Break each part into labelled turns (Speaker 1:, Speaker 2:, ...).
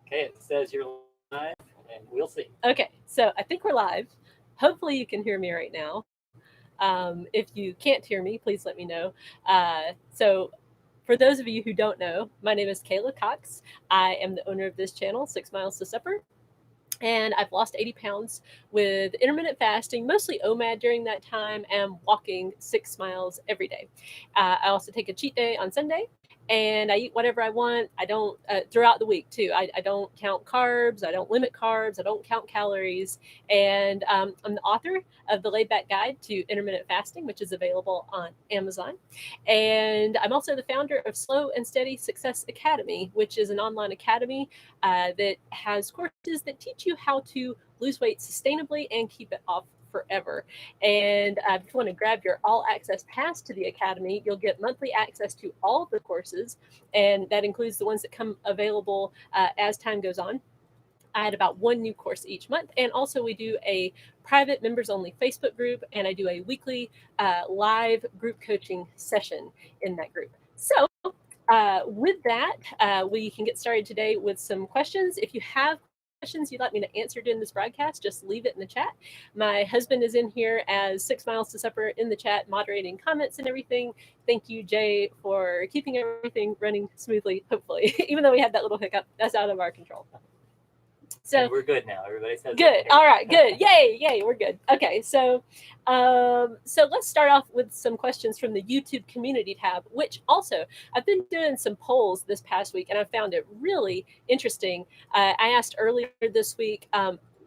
Speaker 1: Okay, it says you're live, and we'll see.
Speaker 2: Okay, so I think we're live. Hopefully, you can hear me right now. If you can't hear me, please let me know. So, for those of you who don't know, my name is Kayla Cox. I am the owner of this channel, 6 Miles to Supper. And I've lost 80 pounds with intermittent fasting, mostly Omad during that time, and walking 6 miles every day. I also take a cheat day on Sunday, and I eat whatever I want. I don't, throughout the week too. I don't count carbs, I don't limit carbs, I don't count calories. And I'm the author of the Laid Back Guide to Intermittent Fasting, which is available on Amazon. And I'm also the founder of Slow and Steady Success Academy, which is an online academy that has courses that teach you how to lose weight sustainably and keep it off forever. And if you want to grab your all access pass to the academy, you'll get monthly access to all of the courses, and that includes the ones that come available as time goes on. I had about one new course each month. And also, we do a private members only Facebook group, and I do a weekly live group coaching session in that group. So, with that, we can get started today with some questions. If you have questions you'd like me to answer during this broadcast, just leave it in the chat. My husband is in here as 6 Miles to Supper in the chat, moderating comments and everything. Thank you, Jay, for keeping everything running smoothly, hopefully, even though we had that little hiccup. That's out of our control. So
Speaker 1: And we're good now. Everybody says
Speaker 2: good.
Speaker 1: okay.
Speaker 2: All right, good. Yay, yay, we're good. Okay, so let's start off with some questions from the YouTube community tab, which also I've been doing some polls this past week, and I found it really interesting. I asked earlier this week,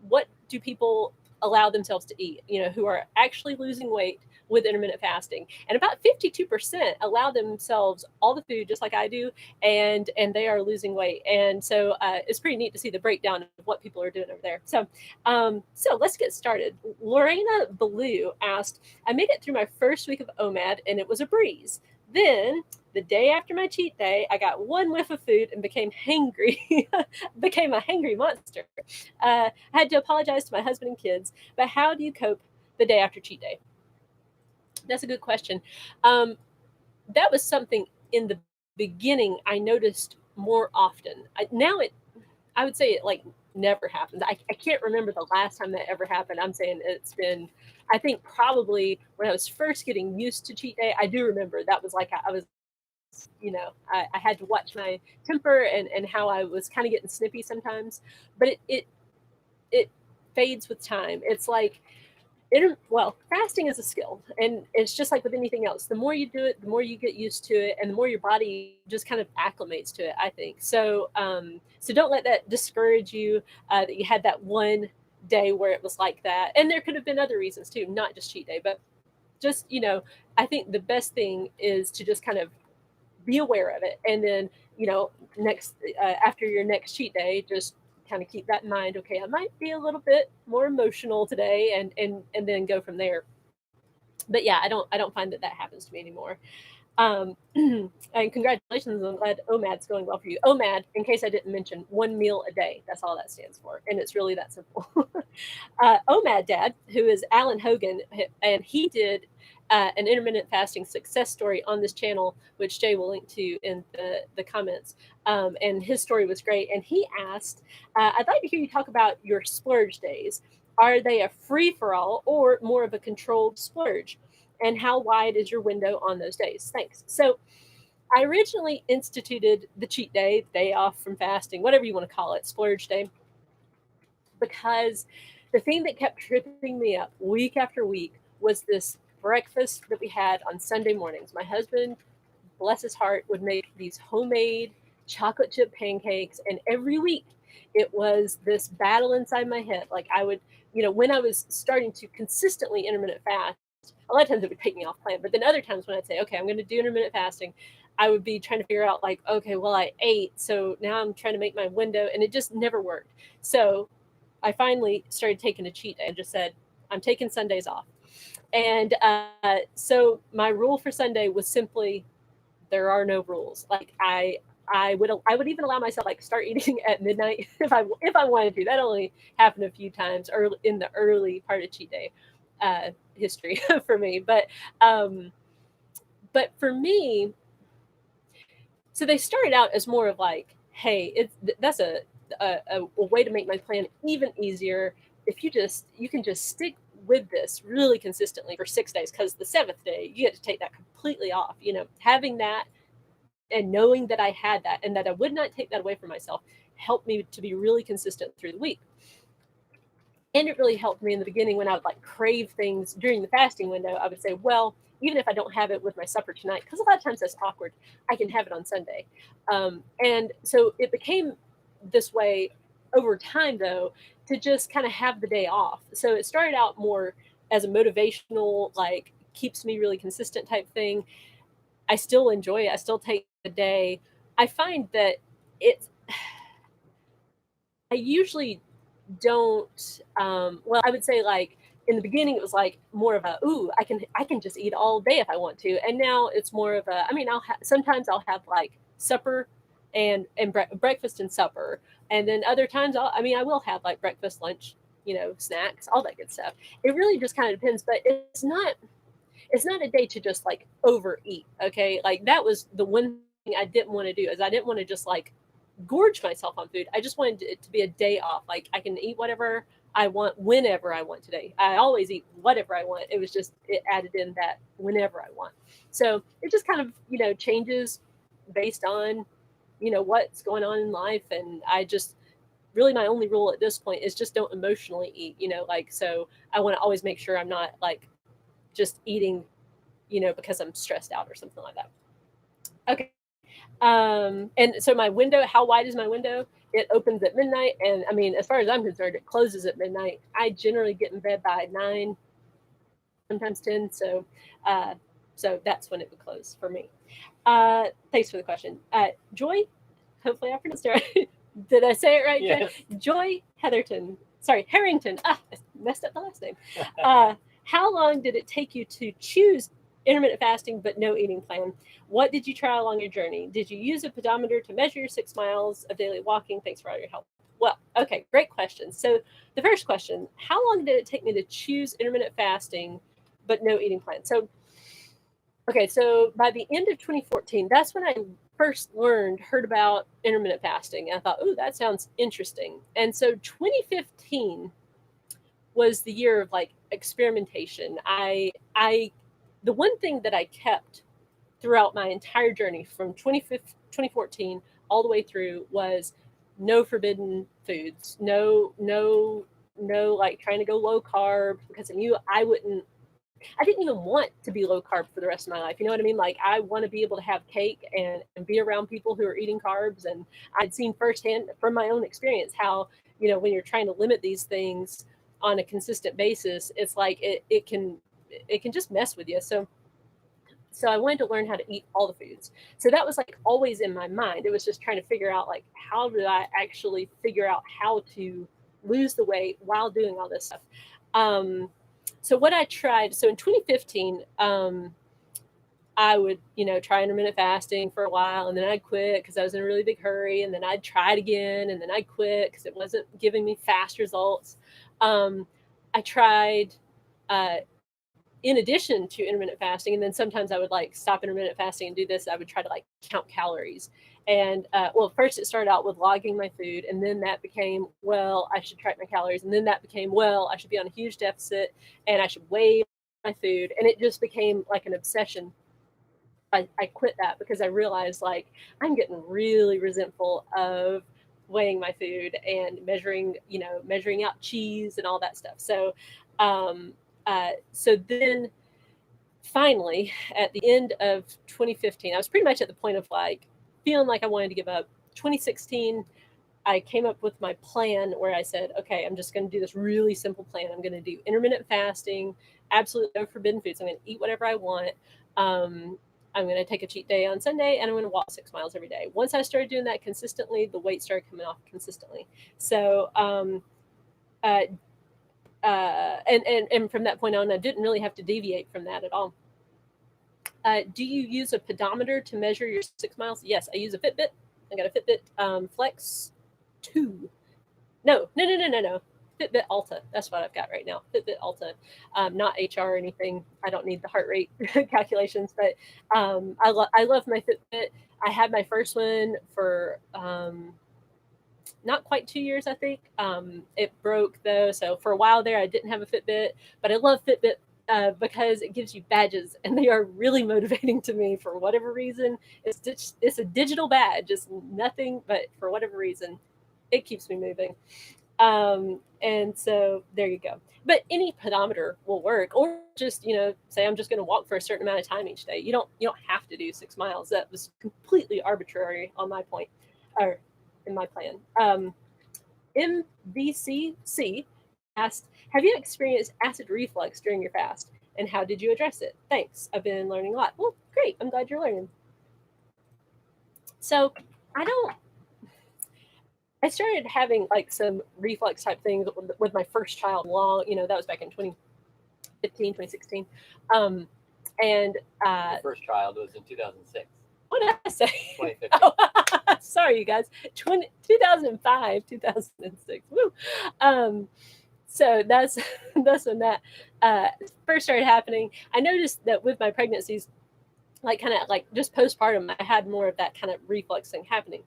Speaker 2: what do people allow themselves to eat? You know, who are actually losing weight with intermittent fasting, and about 52% allow themselves all the food just like I do, and they are losing weight. And so it's pretty neat to see the breakdown of what people are doing over there. So let's get started. Lorena Ballou asked, I made it through my first week of OMAD and it was a breeze. Then the day after my cheat day, I got one whiff of food and became hangry, became a hangry monster. I had to apologize to my husband and kids, but how do you cope the day after cheat day? That's a good question. Um, that was something in the beginning I noticed more often. I would say it like never happens. I can't remember the last time that ever happened. I'm saying it's been, I think probably when I was first getting used to cheat day, I do remember that was like I was, I had to watch my temper and how I was kind of getting snippy sometimes. But it fades with time. It's like fasting is a skill, and it's just like with anything else. The more you do it, the more you get used to it, and the more your body just kind of acclimates to it, I think. So don't let that discourage you, that you had that one day where it was like that. And there could have been other reasons too, not just cheat day, but just, I think the best thing is to just kind of be aware of it, and then, next after your next cheat day, just kind of keep that in mind. Okay, I might be a little bit more emotional today, and then go from there. But yeah, I don't find that happens to me anymore. And congratulations, I'm glad OMAD's going well for you. OMAD, in case I didn't mention, 1 meal a day. That's all that stands for, and it's really that simple. OMAD Dad, who is Alan Hogan, and he did an intermittent fasting success story on this channel, which Jay will link to in the comments. And his story was great. And he asked, I'd like to hear you talk about your splurge days. Are they a free for all or more of a controlled splurge? And how wide is your window on those days? Thanks. So, I originally instituted the cheat day, day off from fasting, whatever you want to call it, splurge day, because the thing that kept tripping me up week after week was this breakfast that we had on Sunday mornings. My husband, bless his heart, would make these homemade chocolate chip pancakes, and every week it was this battle inside my head. Like I would, when I was starting to consistently intermittent fast, a lot of times it would take me off plan, but then other times when I'd say, okay, I'm going to do intermittent fasting, I would be trying to figure out like, okay, well, I ate, so now I'm trying to make my window, and it just never worked. So I finally started taking a cheat day and just said, I'm taking Sundays off. And so my rule for Sunday was simply, there are no rules. Like I would even allow myself like start eating at midnight if I wanted to. That only happened a few times early in the early part of cheat day history for me. But for me, so they started out as more of like, hey, that's a a way to make my plan even easier. If you can just stick with this really consistently for 6 days, because the 7th day you get to take that completely off. Having that and knowing that I had that and that I would not take that away from myself helped me to be really consistent through the week. And it really helped me in the beginning when I would like crave things during the fasting window. I would say, well, even if I don't have it with my supper tonight, because a lot of times that's awkward, I can have it on Sunday. And so it became this way over time, though, to just kind of have the day off. So it started out more as a motivational, like keeps me really consistent type thing. I still enjoy it. I still take the day. I find that I usually don't well, I would say like in the beginning it was like more of a I can just eat all day if I want to, and now it's more of a, I mean, sometimes I'll have like supper and breakfast and supper, and then other times I will have like breakfast, lunch, snacks, all that good stuff. It really just kind of depends, but it's not a day to just like overeat. Okay, like that was the one thing I didn't want to do, is I didn't want to just like gorge myself on food. I just wanted it to be a day off. Like I can eat whatever I want whenever I want today. I always eat whatever I want. It was just, it added in that whenever I want. So it just kind of, changes based on, what's going on in life. And I just really, my only rule at this point is just don't emotionally eat, so I want to always make sure I'm not like just eating, because I'm stressed out or something like that. Okay. And so my window, how wide is my window? It opens at midnight. And I mean, as far as I'm concerned, it closes at midnight. I generally get in bed by 9, sometimes 10. So that's when it would close for me. Thanks for the question. Joy, hopefully I pronounced it right. Did I say it right,
Speaker 1: Yes.
Speaker 2: Joy Harrington. I messed up the last name. How long did it take you to choose intermittent fasting but no eating plan? What did you try along your journey? Did you use a pedometer to measure your 6 miles of daily walking? Thanks for all your help. Well, okay, great question. So the first question, how long did it take me to choose intermittent fasting but no eating plan? So by the end of 2014, that's when I first heard about intermittent fasting. And I thought, oh, that sounds interesting. And so 2015 was the year of like experimentation. The one thing that I kept throughout my entire journey from 2014 all the way through was no forbidden foods, no like trying to go low carb, because I knew I didn't even want to be low carb for the rest of my life. You know what I mean? Like I want to be able to have cake and be around people who are eating carbs. And I'd seen firsthand from my own experience how, when you're trying to limit these things on a consistent basis, it's like it can just mess with you. So I wanted to learn how to eat all the foods. So that was like always in my mind. It was just trying to figure out like, how did I actually figure out how to lose the weight while doing all this stuff? So what I tried, so in 2015, I would, try intermittent fasting for a while, and then I'd quit because I was in a really big hurry, and then I'd try it again, and then I'd quit because it wasn't giving me fast results. I tried, in addition to intermittent fasting, and then sometimes I would like stop intermittent fasting and do this. I would try to like count calories. And first it started out with logging my food, and then that became, well, I should track my calories, and then that became, well, I should be on a huge deficit and I should weigh my food, and it just became like an obsession. I quit that because I realized like I'm getting really resentful of weighing my food and measuring out cheese and all that stuff. So then finally at the end of 2015, I was pretty much at the point of like feeling like I wanted to give up. 2016, I came up with my plan where I said, okay, I'm just going to do this really simple plan. I'm going to do intermittent fasting, absolutely no forbidden foods. I'm going to eat whatever I want. I'm going to take a cheat day on Sunday, and I'm going to walk 6 miles every day. Once I started doing that consistently, the weight started coming off consistently. So, and from that point on, I didn't really have to deviate from that at all. Do you use a pedometer to measure your 6 miles? Yes, I use a Fitbit. I got a Fitbit Flex 2. No. Fitbit Alta. That's what I've got right now. Fitbit Alta, not HR or anything. I don't need the heart rate calculations, but I love my Fitbit. I had my first one for not quite 2 years, I think. It broke though, so for a while there, I didn't have a Fitbit, but I love Fitbit because it gives you badges, and they are really motivating to me for whatever reason. It's a digital badge, it's nothing, but for whatever reason, it keeps me moving. And so there you go. But any pedometer will work, or just say I'm just going to walk for a certain amount of time each day. You don't have to do 6 miles. That was completely arbitrary on my point, or in my plan. MVCC asked, "Have you experienced acid reflux during your fast, and how did you address it? Thanks. I've been learning a lot." Well, great. I'm glad you're learning. So I don't. I started having like some reflux type things with my first child. That was back in 2015, 2016. And
Speaker 1: The first child was in 2006.
Speaker 2: What did I say?
Speaker 1: 2015.
Speaker 2: Oh, sorry, you guys. 2005, 2006. Woo. So that's when that first started happening. I noticed that with my pregnancies, like kind of like just postpartum, I had more of that kind of reflux thing happening.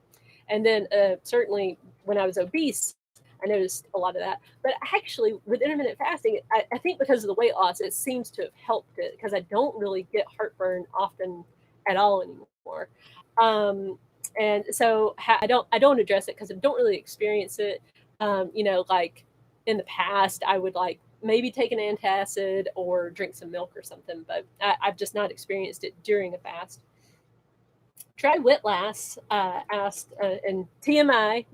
Speaker 2: And then certainly when I was obese, I noticed a lot of that. But actually, with intermittent fasting, I think because of the weight loss, it seems to have helped it because I don't really get heartburn often at all anymore. And so I don't address it because I don't really experience it. Like in the past, I would like maybe take an antacid or drink some milk or something, but I've just not experienced it during a fast. Try Whitlass asked, and TMI,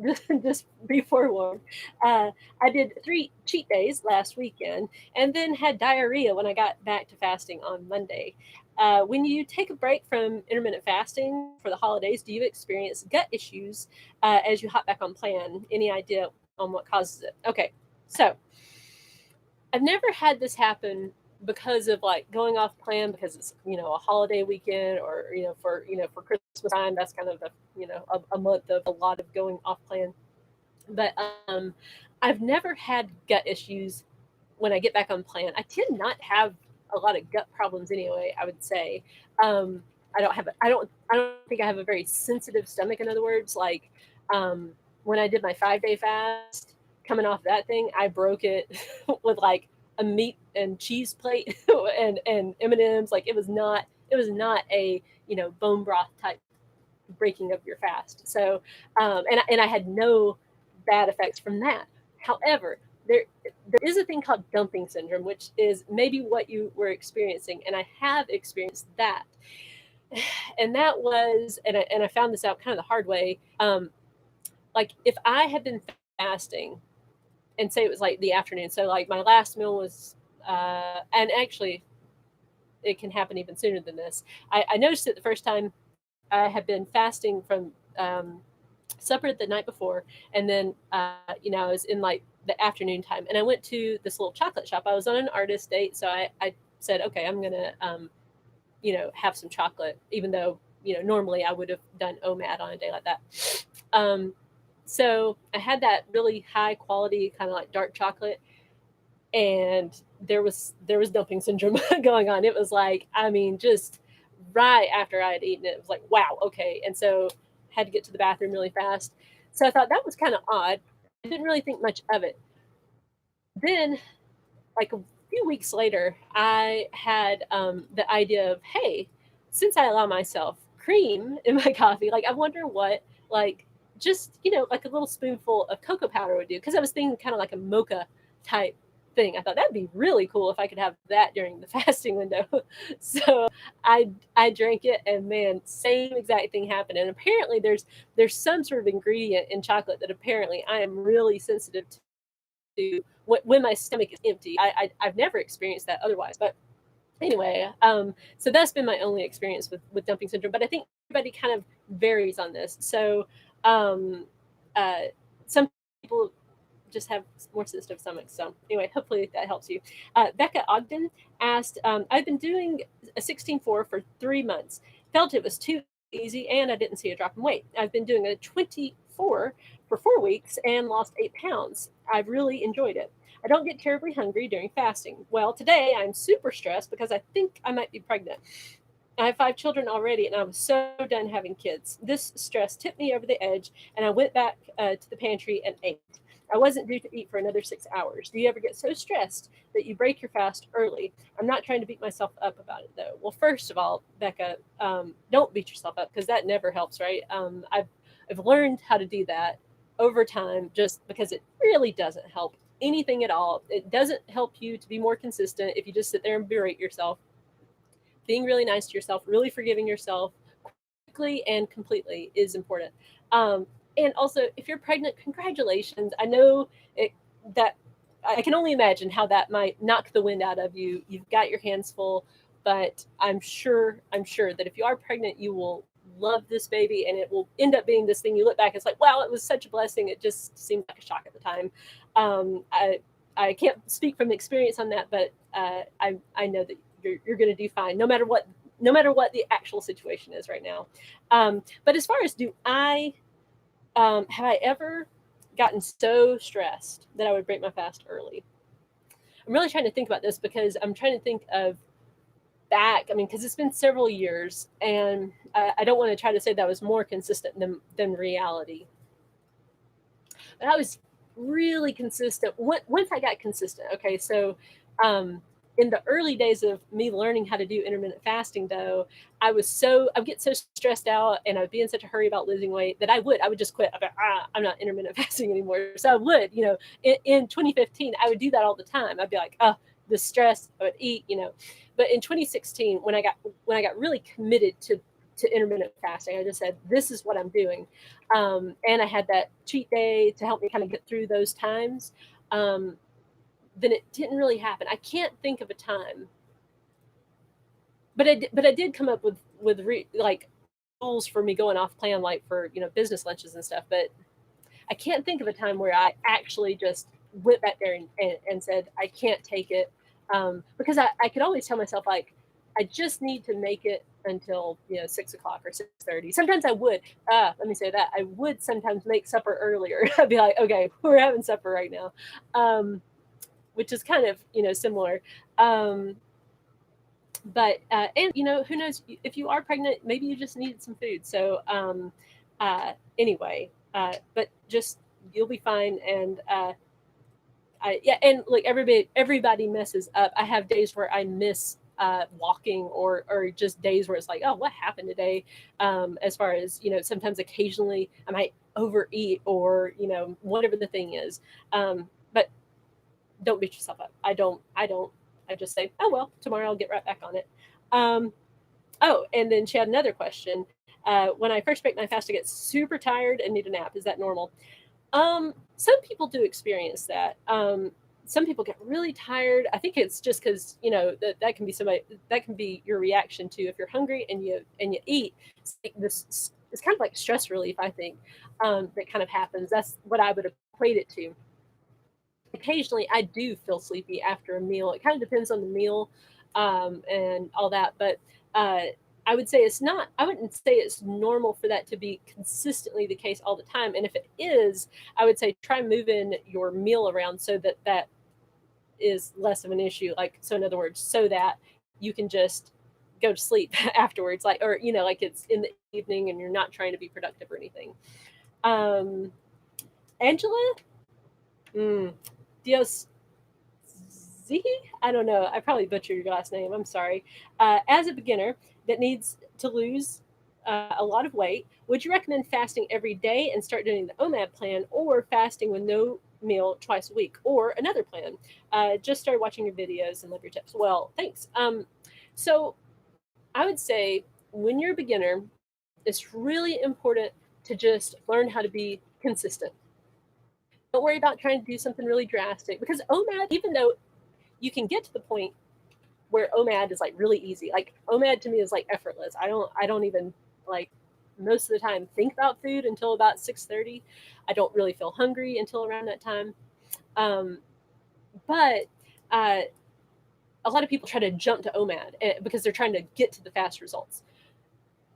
Speaker 2: just be forewarned, I did 3 cheat days last weekend and then had diarrhea when I got back to fasting on Monday. When you take a break from intermittent fasting for the holidays, do you experience gut issues as you hop back on plan? Any idea on what causes it? Okay, so I've never had this happen because of like going off plan because it's a holiday weekend, or for Christmas time, that's kind of a month of a lot of going off plan. But I've never had gut issues when I get back on plan. I tend not have a lot of gut problems anyway, I would say. I don't think I have a very sensitive stomach. In other words, like when I did my 5-day fast, coming off that thing, I broke it with like a meat and cheese plate and M&Ms. Like it was not a bone broth type breaking of your fast. So and I had no bad effects from that. However, there is a thing called dumping syndrome, which is maybe what you were experiencing, and I have experienced that. And that was, and I found this out kind of the hard way. Like if I had been fasting, and say it was like the afternoon, so like my last meal was, and actually, it can happen even sooner than this. I noticed it the first time. I had been fasting from supper the night before, and then I was in like the afternoon time, and I went to this little chocolate shop. I was on an artist date, so I said, okay, I'm gonna have some chocolate, even though normally I would have done Omad on a day like that. So I had that really high quality kind of like dark chocolate, and there was dumping syndrome going on. It was like, I mean, just right after I had eaten it, it was like, wow, okay. And so had to get to the bathroom really fast. So I thought that was kind of odd. I didn't really think much of it. Then, like a few weeks later, I had the idea of, hey, since I allow myself cream in my coffee, like I wonder what like just like a little spoonful of cocoa powder would do, because I was thinking kind of like a mocha type thing. I thought that'd be really cool if I could have that during the fasting window. So I drank it, and man, same exact thing happened. And apparently there's some sort of ingredient in chocolate that apparently I am really sensitive to when my stomach is empty. I've never experienced that otherwise. But anyway, so that's been my only experience with dumping syndrome. But I think everybody kind of varies on this. So some people just have more sensitive stomachs. So anyway, hopefully that helps you. Becca Ogden asked, I've been doing a 16-4 for 3 months. Felt it was too easy, and I didn't see a drop in weight. I've been doing a 24 for 4 weeks and lost 8 pounds. I've really enjoyed it. I don't get terribly hungry during fasting. Well, today I'm super stressed because I think I might be pregnant. I have 5 children already, and I was so done having kids. This stress tipped me over the edge, and I went back to the pantry and ate. I wasn't due to eat for another 6 hours. Do you ever get so stressed that you break your fast early? I'm not trying to beat myself up about it, though. Well, first of all, Becca, don't beat yourself up because that never helps, right? I've learned how to do that over time just because it really doesn't help anything at all. It doesn't help you to be more consistent if you just sit there and berate yourself. Being really nice to yourself, really forgiving yourself quickly and completely is important. And also, if you're pregnant, congratulations. I know that I can only imagine how that might knock the wind out of you. You've got your hands full, but I'm sure that if you are pregnant, you will love this baby, and it will end up being this thing you look back. It's like, wow, it was such a blessing. It just seemed like a shock at the time. I can't speak from experience on that, but I know that you're going to do fine, no matter what the actual situation is right now. But as far as have I ever gotten so stressed that I would break my fast early? I'm really trying to think about this because I'm trying to think of back. I mean, because it's been several years, and I don't want to try to say that I was more consistent than reality. But I was really consistent once I got consistent. Okay, so in the early days of me learning how to do intermittent fasting, though, I would get so stressed out, and I'd be in such a hurry about losing weight that I would just quit. I'd be like, I'm not intermittent fasting anymore. So I would, in 2015, I would do that all the time. I'd be like, oh, the stress, I would eat, But in 2016, when I got really committed to intermittent fasting, I just said, this is what I'm doing. And I had that cheat day to help me kind of get through those times. Then it didn't really happen. I can't think of a time, but I did come up with like rules for me going off plan, like for business lunches and stuff. But I can't think of a time where I actually just went back there and said I can't take it, because I could always tell myself, like, I just need to make it until 6 o'clock or 6:30. Sometimes I would. Let me say that I would sometimes make supper earlier. I'd be like, okay, we're having supper right now. Which is kind of similar, but and who knows, if you are pregnant, maybe you just needed some food. So anyway, but just you'll be fine. And and like everybody messes up. I have days where I miss walking, or just days where it's like, oh, what happened today? As far as sometimes occasionally I might overeat, or whatever the thing is. But don't beat yourself up. I don't. I just say, oh well, tomorrow I'll get right back on it. Oh, and then she had another question. When I first break my fast, I get super tired and need a nap. Is that normal? Some people do experience that. Some people get really tired. I think it's just because that can be your reaction to, if you're hungry and you eat. It's like this. It's kind of like stress relief, I think, that kind of happens. That's what I would equate it to. Occasionally I do feel sleepy after a meal. It kind of depends on the meal, and all that. But I would say I wouldn't say it's normal for that to be consistently the case all the time. And if it is, I would say try moving your meal around so that is less of an issue. Like, so in other words, so that you can just go to sleep afterwards, like, or like it's in the evening and you're not trying to be productive or anything. Angela, Dios Z? I don't know. I probably butchered your last name. I'm sorry. As a beginner that needs to lose a lot of weight, would you recommend fasting every day and start doing the Omad plan, or fasting with no meal twice a week, or another plan? Just started watching your videos and love your tips. Well, thanks. So I would say, when you're a beginner, it's really important to just learn how to be consistent. Don't worry about trying to do something really drastic, because Omad, even though you can get to the point where Omad is like really easy. Like, Omad to me is like effortless. I don't even, like, most of the time think about food until about 6:30. I don't really feel hungry until around that time. But a lot of people try to jump to Omad because they're trying to get to the fast results.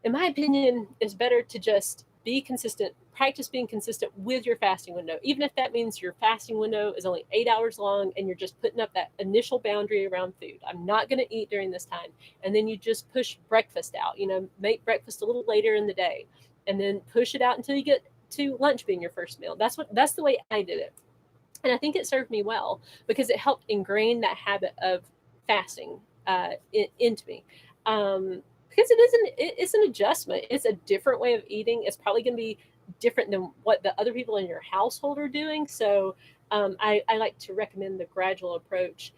Speaker 2: In my opinion, it's better to just be consistent practice being consistent with your fasting window, even if that means your fasting window is only 8 hours long and you're just putting up that initial boundary around food. I'm not going to eat during this time. And then you just push breakfast out, make breakfast a little later in the day and then push it out until you get to lunch being your first meal. That's the way I did it. And I think it served me well because it helped ingrain that habit of fasting into me. Because it's an adjustment. It's a different way of eating. It's probably going to be different than what the other people in your household are doing. So I like to recommend the gradual approach.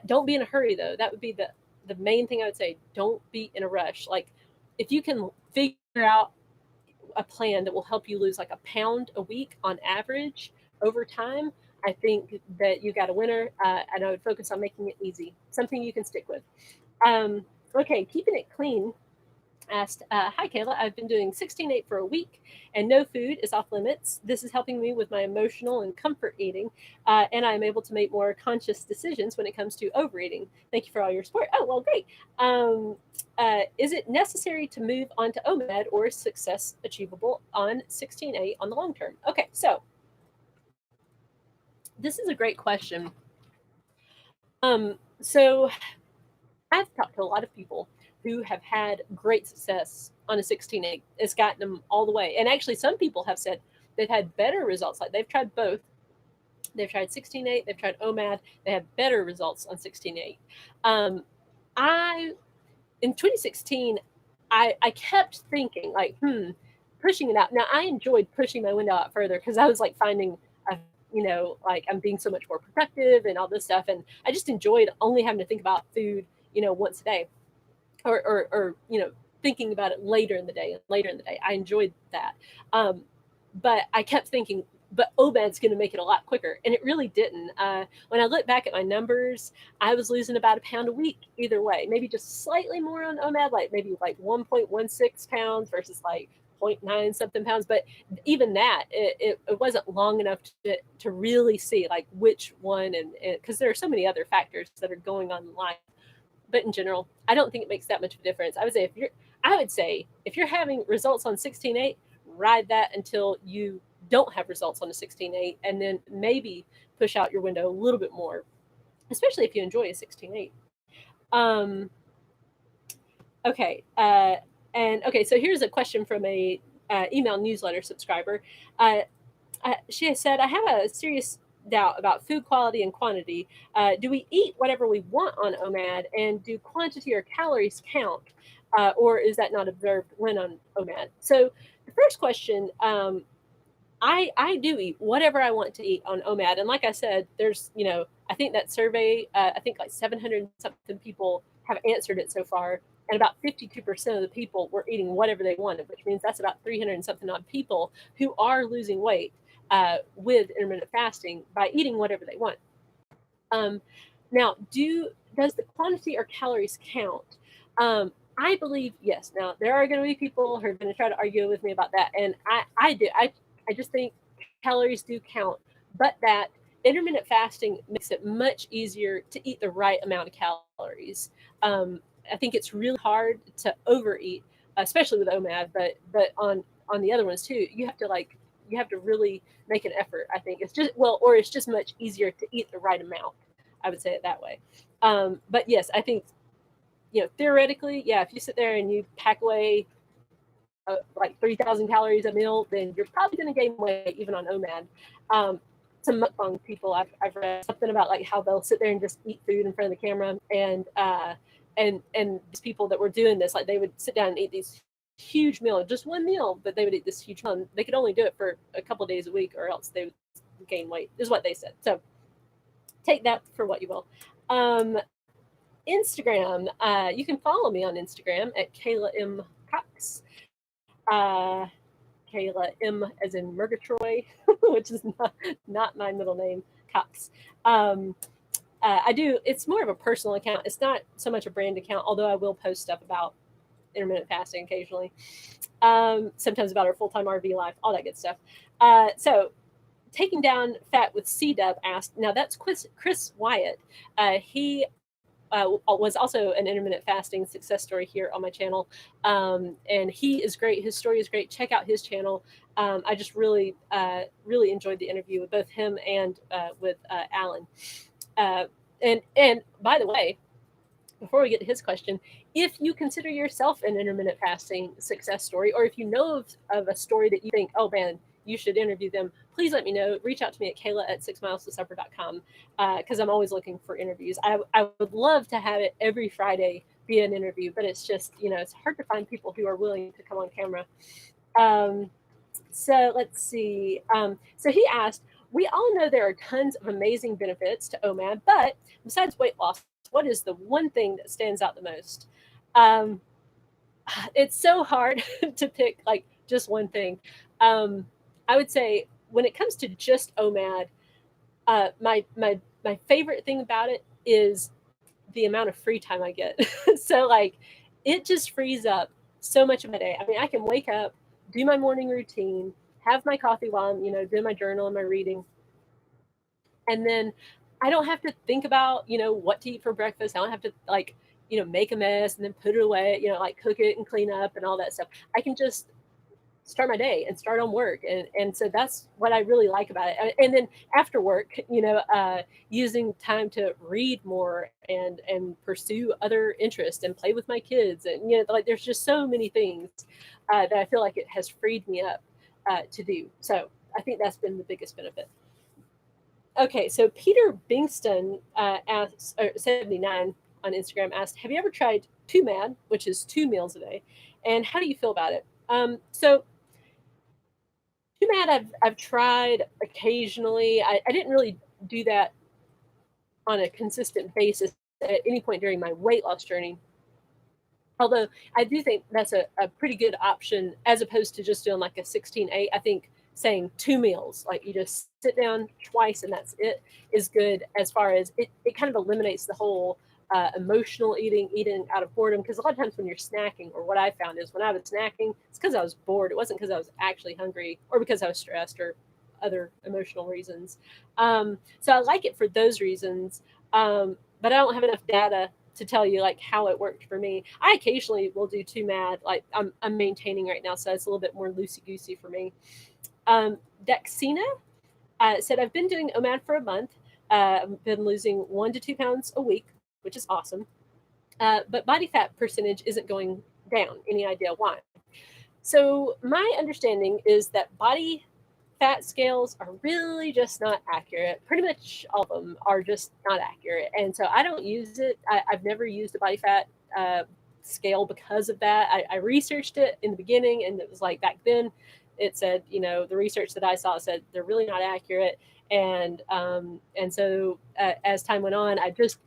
Speaker 2: Don't be in a hurry, though. That would be the main thing I would say. Don't be in a rush. Like, if you can figure out a plan that will help you lose like a pound a week on average over time, I think that you got a winner, and I would focus on making it easy, something you can stick with. Okay, keeping it clean asked, hi Kayla, I've been doing 16/8 for a week and no food is off limits. This is helping me with my emotional and comfort eating, and I'm able to make more conscious decisions when it comes to overeating. Thank you for all your support. Oh, well, great. Is it necessary to move on to Omad, or is success achievable on 16/8 on the long term? Okay, so this is a great question. So I've talked to a lot of people who have had great success on a 16/8. It's gotten them all the way. And actually, some people have said they've had better results. Like, they've tried both. They've tried 16/8, they've tried Omad. They have better results on 16/8. In 2016, I kept thinking, like, pushing it out. Now, I enjoyed pushing my window out further because I was like finding like I'm being so much more productive and all this stuff. And I just enjoyed only having to think about food, once a day, or thinking about it later in the day. I enjoyed that. But I kept thinking, but Omad's going to make it a lot quicker. And it really didn't. When I look back at my numbers, I was losing about a pound a week either way, maybe just slightly more on Omad, like maybe like 1.16 pounds versus like 0.9 something pounds. But even that, it wasn't long enough to really see like which one, and because there are so many other factors that are going on in life. But in general, I don't think it makes that much of a difference. I would say if you're having results on 16/8, ride that until you don't have results on a 16/8, and then maybe push out your window a little bit more, especially if you enjoy a 16/8. Okay. So here's a question from a email newsletter subscriber. She said, I have a serious doubt about food quality and quantity. Do we eat whatever we want on Omad, and do quantity or calories count? Or is that not observed when on Omad? So the first question, I do eat whatever I want to eat on Omad. And like I said, there's, I think that survey, I think like 700 something people have answered it so far. And about 52% of the people were eating whatever they wanted, which means that's about 300 and something odd people who are losing weight with intermittent fasting by eating whatever they want. Now, does the quantity or calories count? I believe yes. Now, there are going to be people who are going to try to argue with me about that, and I do. I just think calories do count, but that intermittent fasting makes it much easier to eat the right amount of calories. I think it's really hard to overeat, especially with Omad, but on the other ones too. You have to really make an effort. I think it's just much easier to eat the right amount. I would say it that way. But yes, I think theoretically, if you sit there and you pack away like 3,000 calories a meal, then you're probably going to gain weight even on Omad. Some mukbang people, I've read something about like how they'll sit there and just eat food in front of the camera, and these people that were doing this, like they would sit down and eat these huge meal, just one meal, but they would eat this huge meal. They could only do it for a couple of days a week, or else they would gain weight, is what they said. So take that for what you will. Instagram, you can follow me on Instagram at Kayla M. Cox. Kayla M as in Murgatroyd, which is not my middle name, Cox. It's more of a personal account. It's not so much a brand account, although I will post stuff about intermittent fasting occasionally. Sometimes about our full-time RV life, all that good stuff. So taking down fat with C-Dub asked, now that's Chris Wyatt. He was also an intermittent fasting success story here on my channel. And he is great. His story is great. Check out his channel. I just really enjoyed the interview with both him and with Alan. And by the way, before we get to his question, if you consider yourself an intermittent fasting success story, or if you know of a story that you think, oh man, you should interview them, please let me know. Reach out to me at Kayla@sixmilestosupper.com because I'm always looking for interviews. I would love to have it every Friday be an interview, but it's just, it's hard to find people who are willing to come on camera. So let's see. So he asked, we all know there are tons of amazing benefits to Omad, but besides weight loss, what is the one thing that stands out the most? It's so hard to pick like just one thing. I would say when it comes to just Omad, my favorite thing about it is the amount of free time I get. So like it just frees up so much of my day. I mean, I can wake up, do my morning routine, have my coffee while I'm, doing my journal and my reading. And then I don't have to think about, what to eat for breakfast. I don't have to like, make a mess and then put it away, like cook it and clean up and all that stuff. I can just start my day and start on work. And so that's what I really like about it. And then after work, using time to read more and pursue other interests and play with my kids. And, like there's just so many things that I feel like it has freed me up to do. So I think that's been the biggest benefit. Okay, so Peter Bingston asked, or 79 on Instagram asked, have you ever tried 2MAD, which is 2 meals a day? And how do you feel about it? So 2MAD I've tried occasionally. I didn't really do that on a consistent basis at any point during my weight loss journey. Although I do think that's a pretty good option as opposed to just doing like a 16-8. I think saying 2 meals, like you just sit down twice and that's it, is good as far as it kind of eliminates the whole emotional eating out of boredom. Because a lot of times when you're snacking, or what I found is when I was snacking, it's because I was bored. It wasn't because I was actually hungry or because I was stressed or other emotional reasons. So I like it for those reasons, but I don't have enough data to tell you like how it worked for me. I occasionally will do 2MAD, like I'm maintaining right now, so it's a little bit more loosey goosey for me. Dexina said, I've been doing Omad for a month. I've been losing 1 to 2 pounds a week, which is awesome. But body fat percentage isn't going down. Any idea why? So my understanding is that body fat scales are really just not accurate. Pretty much all of them are just not accurate. And so I don't use it. I've never used a body fat scale because of that. I researched it in the beginning, and it was like back then it said, the research that I saw said they're really not accurate. And so as time went on, I just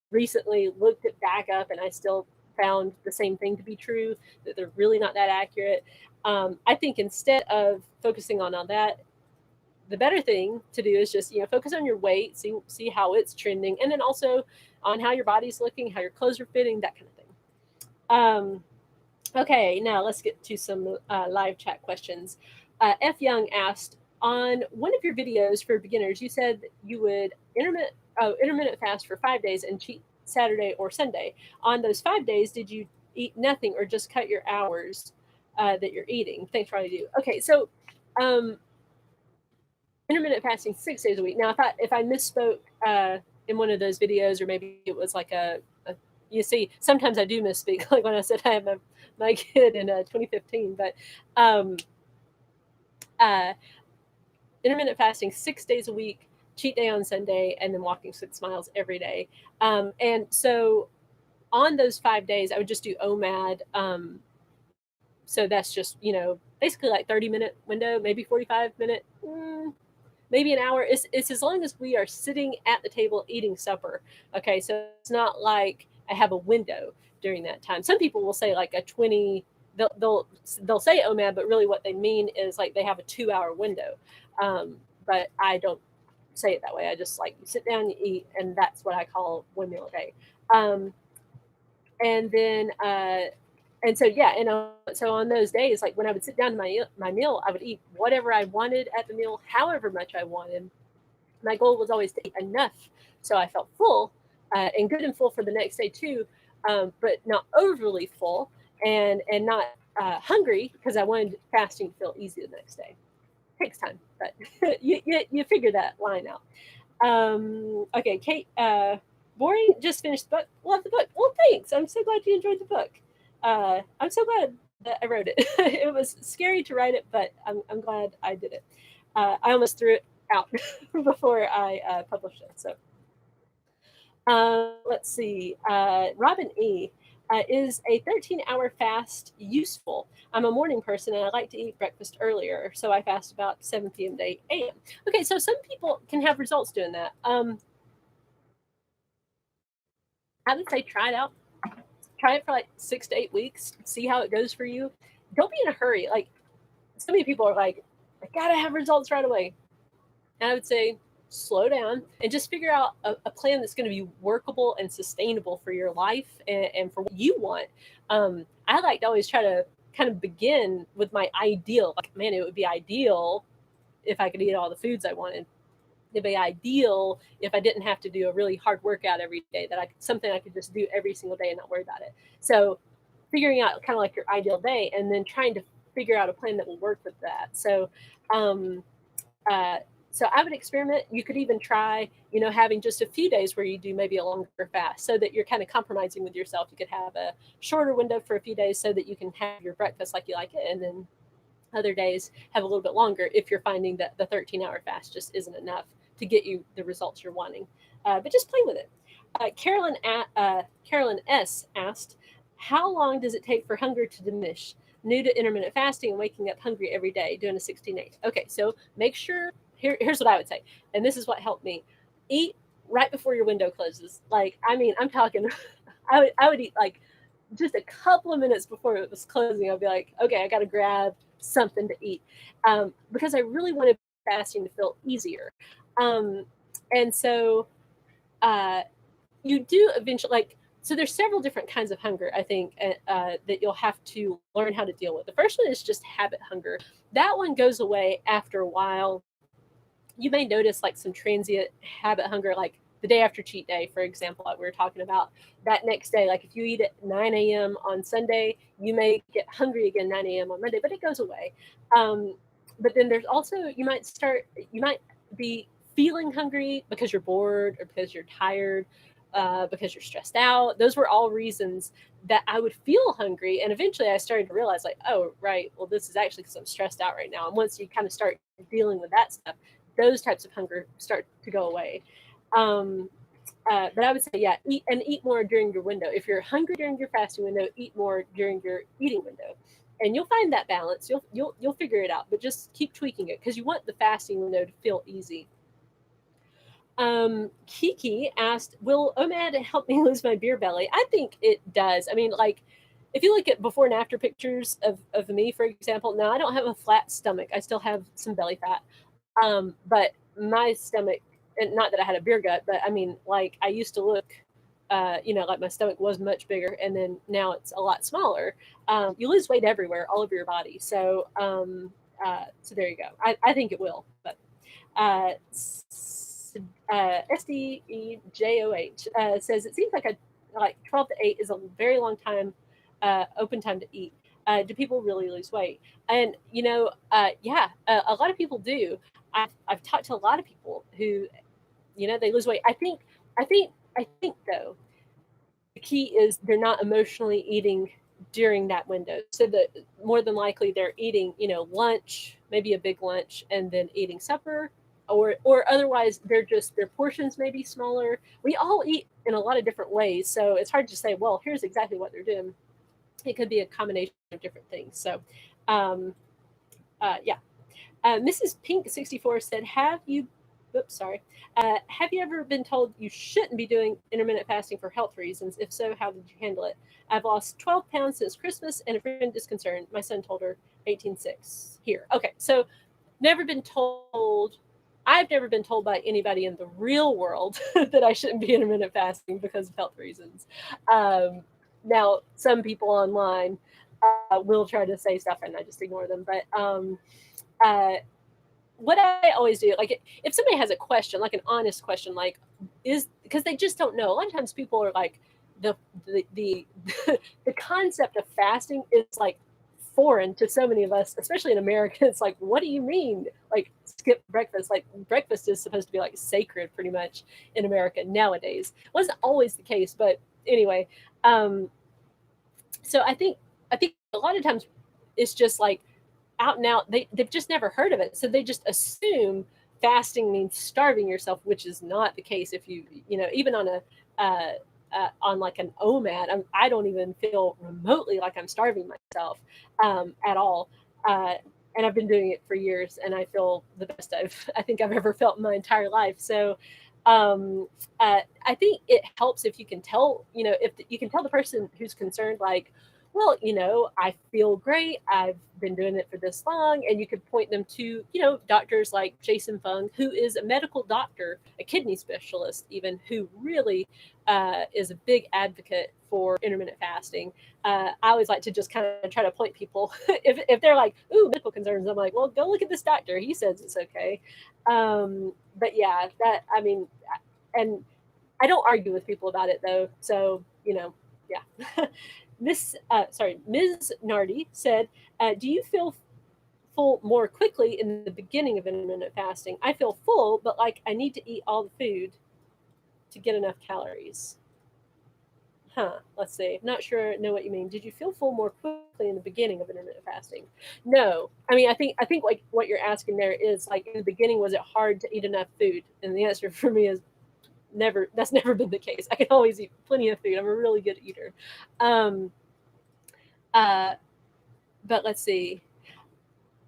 Speaker 2: recently looked it back up, and I still found the same thing to be true, that they're really not that accurate. I think instead of focusing on all that, the better thing to do is just focus on your weight, see how it's trending, and then also on how your body's looking, how your clothes are fitting, that kind of thing. Okay, now let's get to some live chat questions. F. Young asked, on one of your videos for beginners, you said you would intermittent fast for 5 days and cheat Saturday or Sunday. On those 5 days, did you eat nothing or just cut your hours that you're eating? Thanks for all you do. Okay, so intermittent fasting 6 days a week. Now, if I misspoke in one of those videos, or maybe it was like you see, sometimes I do misspeak, like when I said I had my kid in 2015. But intermittent fasting 6 days a week, cheat day on Sunday, and then walking 6 miles every day. And so on those 5 days, I would just do Omad. So that's just, basically like 30-minute window, maybe 45-minute, maybe an hour. It's as long as we are sitting at the table eating supper. Okay, so it's not like I have a window during that time. Some people will say like a 20. They'll say Omad, but really what they mean is like they have a 2-hour window. But I don't say it that way. I just like you sit down, you eat, and that's what I call 1 meal a day. And then and so yeah, so on those days, like when I would sit down to my meal, I would eat whatever I wanted at the meal, however much I wanted. My goal was always to eat enough so I felt full and good and full for the next day too, but not overly full and not hungry because I wanted fasting to feel easy the next day. Takes time, but you figure that line out. Okay, Kate. Boring. Just finished the book. Love the book. Well, thanks. I'm so glad you enjoyed the book. I'm so glad that I wrote it. It was scary to write it, but I'm glad I did it. I almost threw it out before I published it. So let's see. Robin E. Is a 13-hour fast useful? I'm a morning person and I like to eat breakfast earlier, so I fast about 7 p.m. to 8 a.m. Okay, so some people can have results doing that. I would say try it out. Try it for like 6 to 8 weeks. See how it goes for you. Don't be in a hurry. Like so many people are like, I gotta have results right away. And I would say slow down and just figure out a plan that's going to be workable and sustainable for your life and for what you want. I like to always try to kind of begin with my ideal. Like, man, it would be ideal if I could eat all the foods I wanted. It'd be ideal if I didn't have to do a really hard workout every day, that something I could just do every single day and not worry about it. So figuring out kind of like your ideal day and then trying to figure out a plan that will work with that. So so I would experiment. You could even try, having just a few days where you do maybe a longer fast so that you're kind of compromising with yourself. You could have a shorter window for a few days so that you can have your breakfast like you like it. And then other days have a little bit longer if you're finding that the 13-hour fast just isn't enough to get you the results you're wanting. But just play with it. Carolyn S. asked, how long does it take for hunger to diminish? New to intermittent fasting and waking up hungry every day, doing a 16-8. Okay, so make sure, here's what I would say, and this is what helped me. Eat right before your window closes. Like, I mean, I'm talking, I would eat like just a couple of minutes before it was closing. I'd be like, okay, I got to grab something to eat because I really wanted fasting to feel easier. And so you do eventually, like, so there's several different kinds of hunger, I think, that you'll have to learn how to deal with. The first one is just habit hunger. That one goes away after a while. You may notice like some transient habit hunger, like the day after cheat day, for example, like we were talking about. That next day, like if you eat at 9 a.m. on Sunday, you may get hungry again 9 a.m. on Monday, but it goes away. But then there's also, you might be feeling hungry because you're bored or because you're tired, because you're stressed out. Those were all reasons that I would feel hungry. And eventually I started to realize, like, oh, right, well, this is actually because I'm stressed out right now. And once you kind of start dealing with that stuff, those types of hunger start to go away. But I would say, yeah, eat more during your window. If you're hungry during your fasting window, eat more during your eating window. And you'll find that balance. You'll figure it out, but just keep tweaking it because you want the fasting window to feel easy. Kiki asked, will Omad help me lose my beer belly? I think it does. I mean, like, if you look at before and after pictures of me, for example, now I don't have a flat stomach. I still have some belly fat. But my stomach, and not that I had a beer gut, but I mean, like, I used to look, like my stomach was much bigger, and then now it's a lot smaller. You lose weight everywhere, all over your body. So, so there you go. I think it will. But SDEJOH says it seems like 12 to 8 is a very long time, open time to eat. Do people really lose weight? And yeah, a lot of people do. I've talked to a lot of people who, they lose weight. I think though, the key is they're not emotionally eating during that window. So that more than likely they're eating, lunch, maybe a big lunch, and then eating supper, or otherwise their portions may be smaller. We all eat in a lot of different ways, so it's hard to say, well, here's exactly what they're doing. It could be a combination of different things. So, yeah. Mrs. Pink 64 said, have you ever been told you shouldn't be doing intermittent fasting for health reasons? If so, how did you handle it? I've lost 12 pounds since Christmas, and a friend is concerned. My son told her 18.6 here. Okay, so I've never been told by anybody in the real world that I shouldn't be intermittent fasting because of health reasons. Now, some people online will try to say stuff, and I just ignore them. But what I always do, like, if somebody has a question, like an honest question, like, because they just don't know. A lot of times people are like, the concept of fasting is like foreign to so many of us, especially in America. It's like, what do you mean? Like, skip breakfast? Like, breakfast is supposed to be like sacred pretty much in America nowadays. Wasn't always the case, but anyway. So I think a lot of times it's just like out and out. They've just never heard of it, so they just assume fasting means starving yourself, which is not the case. If you even on a on like an Omad, I don't even feel remotely like I'm starving myself at all. And I've been doing it for years, and I feel the best I think I've ever felt in my entire life. So I think it helps if you can tell, if you can tell the person who's concerned, like, well, I feel great. I've been doing it for this long. And you could point them to, doctors like Jason Fung, who is a medical doctor, a kidney specialist, even, who really is a big advocate for intermittent fasting. I always like to just kind of try to point people, if they're like, ooh, medical concerns, I'm like, well, go look at this doctor. He says it's okay. But yeah, and I don't argue with people about it though. So, yeah. Ms. Nardi said, do you feel full more quickly in the beginning of intermittent fasting? I feel full, but like I need to eat all the food to get enough calories. Let's see. Not sure know what you mean. Did you feel full more quickly in the beginning of intermittent fasting? No. I mean, I think like what you're asking there is like, in the beginning, was it hard to eat enough food? And the answer for me is never. That's never been the case. I can always eat plenty of food. I'm a really good eater. But let's see.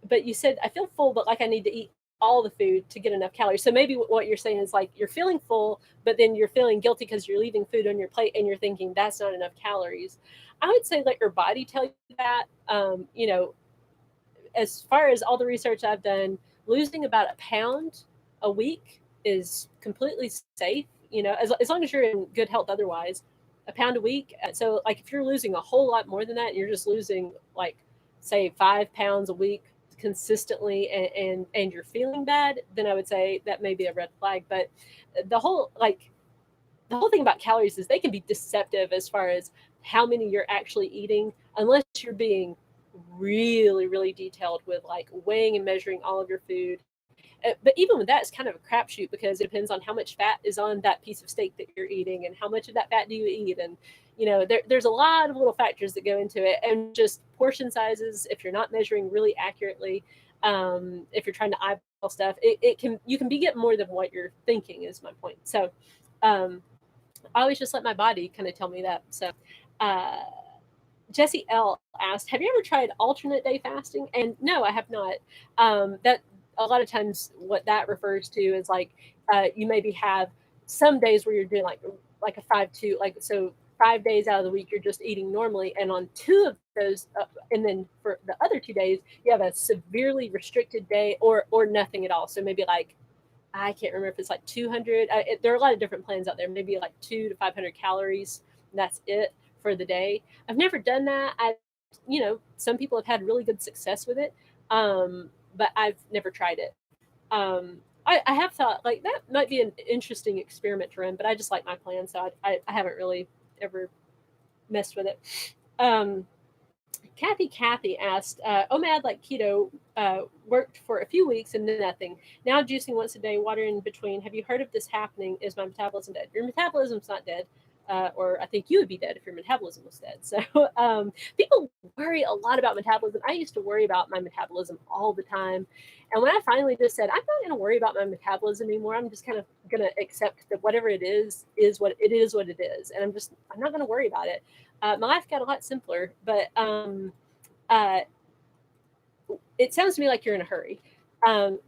Speaker 2: But you said I feel full, but like I need to eat all the food to get enough calories. So maybe what you're saying is like you're feeling full, but then you're feeling guilty because you're leaving food on your plate and you're thinking that's not enough calories. I would say let your body tell you that. As far as all the research I've done, losing about a pound a week is completely safe. As long as you're in good health otherwise, a pound a week. So like if you're losing a whole lot more than that, and you're just losing like say 5 pounds a week consistently, and you're feeling bad, then I would say that may be a red flag. But the whole thing about calories is they can be deceptive as far as how many you're actually eating, unless you're being really, really detailed with like weighing and measuring all of your food. But even with that, it's kind of a crapshoot because it depends on how much fat is on that piece of steak that you're eating and how much of that fat do you eat. And, there's a lot of little factors that go into it, and just portion sizes. If you're not measuring really accurately, if you're trying to eyeball stuff, you can be getting more than what you're thinking is my point. So, I always just let my body kind of tell me that. So, Jesse L asked, have you ever tried alternate day fasting? And no, I have not. That a lot of times what that refers to is like you maybe have some days where you're doing like a 5-2, like so 5 days out of the week you're just eating normally, and on 2 of those, and then for the other 2 days you have a severely restricted day or nothing at all. So maybe like I can't remember if it's like 200. There are a lot of different plans out there. Maybe like 200 to 500 calories. And that's it for the day. I've never done that. Some people have had really good success with it, but I've never tried it. I have thought like that might be an interesting experiment to run, but I just like my plan, so I haven't really ever messed with it. Kathy asked, Omad, like keto, worked for a few weeks and then nothing. Now juicing once a day, water in between. Have you heard of this happening? Is my metabolism dead? Your metabolism's not dead. Or I think you would be dead if your metabolism was dead. So people worry a lot about metabolism. I used to worry about my metabolism all the time. And when I finally just said, I'm not going to worry about my metabolism anymore, I'm just kind of going to accept that whatever it is what it is. And I'm not going to worry about it. My life got a lot simpler, but it sounds to me like you're in a hurry.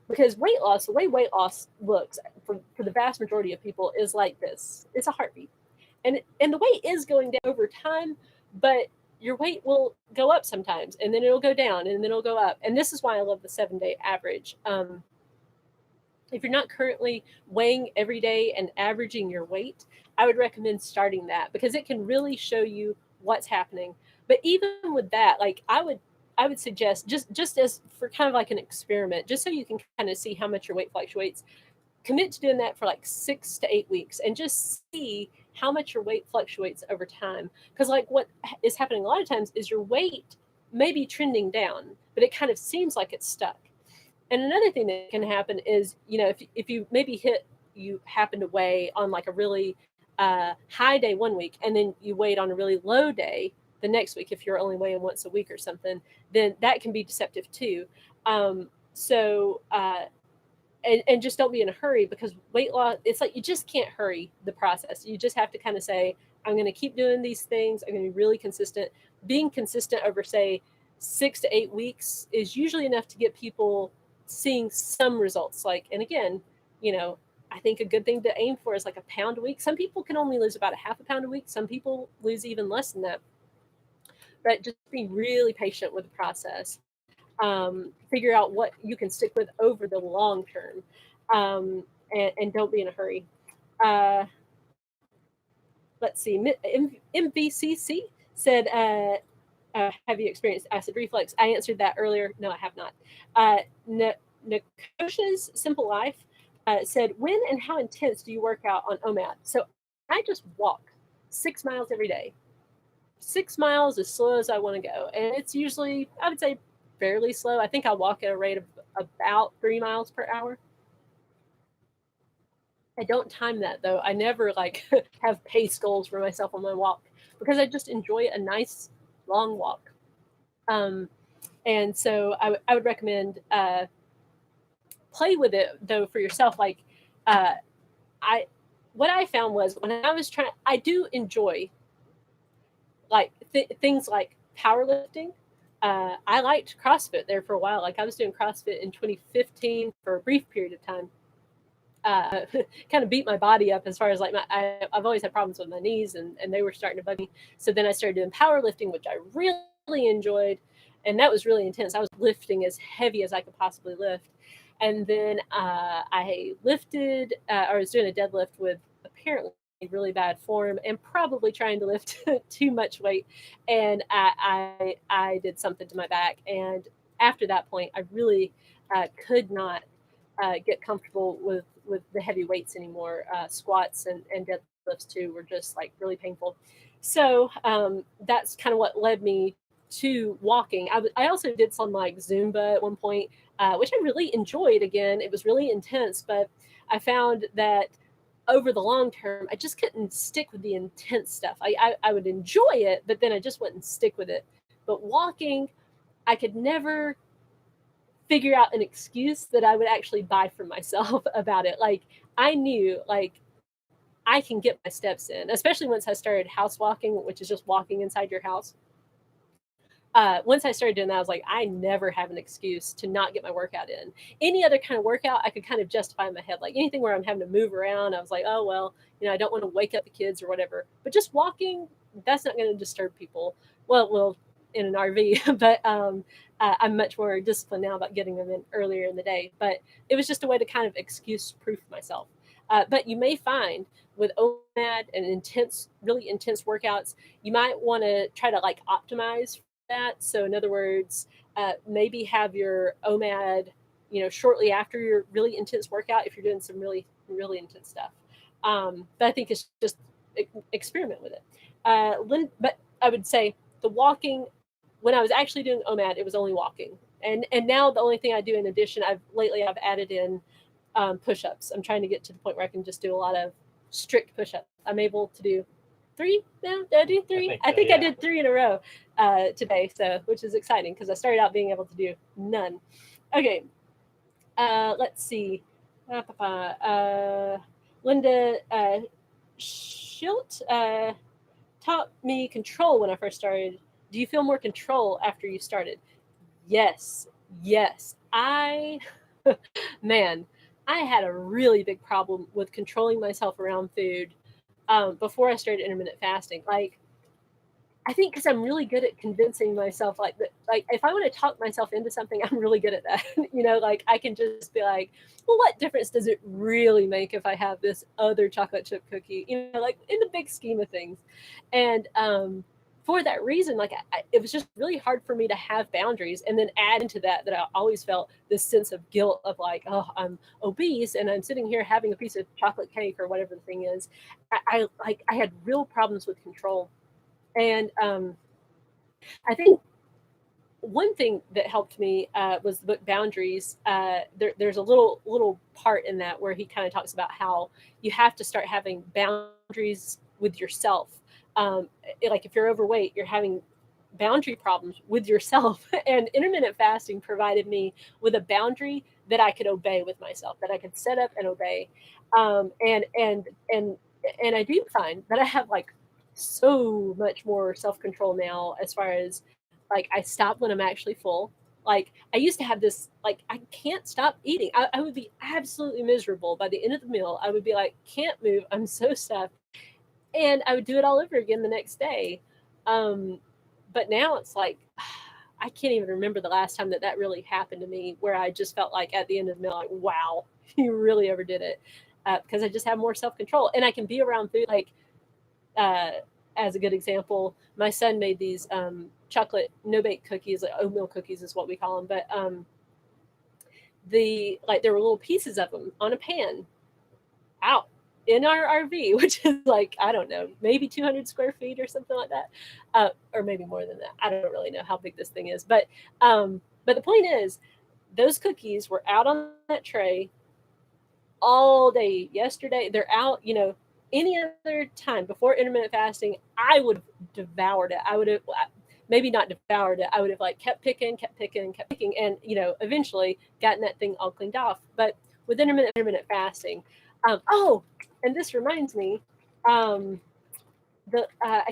Speaker 2: Because the way weight loss looks for the vast majority of people is like this. It's a heartbeat. And the weight is going down over time, but your weight will go up sometimes, and then it'll go down, and then it'll go up. And this is why I love the 7-day average. If you're not currently weighing every day and averaging your weight, I would recommend starting that, because it can really show you what's happening. But even with that, like I would suggest just as for kind of like an experiment, just so you can kind of see how much your weight fluctuates, commit to doing that for like 6 to 8 weeks and just see how much your weight fluctuates over time. Because like what is happening a lot of times is your weight maybe trending down, but it kind of seems like it's stuck. And another thing that can happen is, if you maybe you happen to weigh on like a really high day one week, and then you weighed on a really low day the next week, if you're only weighing once a week or something, then that can be deceptive too. So, and just don't be in a hurry, because weight loss, it's like you just can't hurry the process. You just have to kind of say, I'm going to keep doing these things. I'm going to be really consistent. Being consistent over, say, 6 to 8 weeks is usually enough to get people seeing some results. Like, and again, I think a good thing to aim for is like a pound a week. Some people can only lose about a half a pound a week. Some people lose even less than that. But just be really patient with the process. Figure out what you can stick with over the long term, and don't be in a hurry. Let's see. MVCC said, have you experienced acid reflux? I answered that earlier. No, I have not. Nakosha's Simple Life said, when and how intense do you work out on Omad? So I just walk 6 miles every day. 6 miles as slow as I want to go. And it's usually, I would say, fairly slow. I think I walk at a rate of about 3 miles per hour. I don't time that, though. I never like have pace goals for myself on my walk, because I just enjoy a nice long walk. And so I would recommend play with it, though, for yourself. Like what I found was, when I was trying, I do enjoy like things like powerlifting. I liked CrossFit there for a while. Like, I was doing CrossFit in 2015 for a brief period of time. Kind of beat my body up, as far as like I've always had problems with my knees, and they were starting to bug me. So then I started doing powerlifting, which I really enjoyed, and that was really intense. I was lifting as heavy as I could possibly lift. And then I lifted, or was doing a deadlift with apparently really bad form, and probably trying to lift too much weight. And I did something to my back. And after that point, I really could not get comfortable with the heavy weights anymore. Squats and deadlifts too were just like really painful. So that's kind of what led me to walking. I also did some like Zumba at one point, which I really enjoyed. Again, it was really intense, but I found that over the long term, I just couldn't stick with the intense stuff. I would enjoy it, but then I just wouldn't stick with it. But walking, I could never figure out an excuse that I would actually buy for myself about it. Like, I knew, like, I can get my steps in, especially once I started house walking, which is just walking inside your house. Once I started doing that, I was like, I never have an excuse to not get my workout in. Any other kind of workout, I could kind of justify in my head. Like, anything where I'm having to move around, I was like, oh, well, I don't want to wake up the kids or whatever. But just walking, that's not going to disturb people. Well, in an RV, but I'm much more disciplined now about getting them in earlier in the day. But it was just a way to kind of excuse-proof myself. But you may find with Omad and really intense workouts, you might want to try to like optimize that. So in other words, maybe have your Omad, shortly after your really intense workout, if you're doing some really, really intense stuff. But I think it's just experiment with it. But I would say the walking, when I was actually doing Omad, it was only walking. And now the only thing I do in addition, I've added in push-ups. I'm trying to get to the point where I can just do a lot of strict push-ups. I'm able to do 3 now. Did I do 3? I think I did 3 in a row today, so which is exciting, because I started out being able to do none. Okay, let's see. Linda Schilt taught me control when I first started. Do you feel more control after you started? Yes. Man, I had a really big problem with controlling myself around food before I started intermittent fasting. Like, I think because I'm really good at convincing myself, like if I want to talk myself into something, I'm really good at that. Like, I can just be like, well, what difference does it really make if I have this other chocolate chip cookie? Like, in the big scheme of things. And for that reason, like, it was just really hard for me to have boundaries, and then add into that I always felt this sense of guilt of like, oh, I'm obese and I'm sitting here having a piece of chocolate cake or whatever the thing is. I had real problems with control. And I think one thing that helped me was the book Boundaries. There's a little part in that where he kind of talks about how you have to start having boundaries with yourself. Like if you're overweight, you're having boundary problems with yourself. And intermittent fasting provided me with a boundary that I could obey with myself, that I could set up and obey. And I do find that I have like so much more self control now, as far as like I stop when I'm actually full. Like I used to have this, like I can't stop eating. I would be absolutely miserable by the end of the meal. I would be like, can't move. I'm so stuffed, and I would do it all over again the next day. Um, but now it's like I can't even remember the last time that really happened to me, where I just felt like at the end of the meal, like, wow, you really overdid it, because I just have more self control and I can be around food. Like uh, as a good example, my son made these chocolate no bake cookies, like oatmeal cookies is what we call them, but there were little pieces of them on a pan out in our RV, which is like, I don't know, maybe 200 square feet or something like that, or maybe more than that. I don't really know how big this thing is, but the point is, those cookies were out on that tray all day yesterday. They're out, any other time before intermittent fasting, I would have devoured it. I would have maybe not devoured it. I would have like kept picking, and eventually gotten that thing all cleaned off. But with intermittent fasting, oh, and this reminds me, I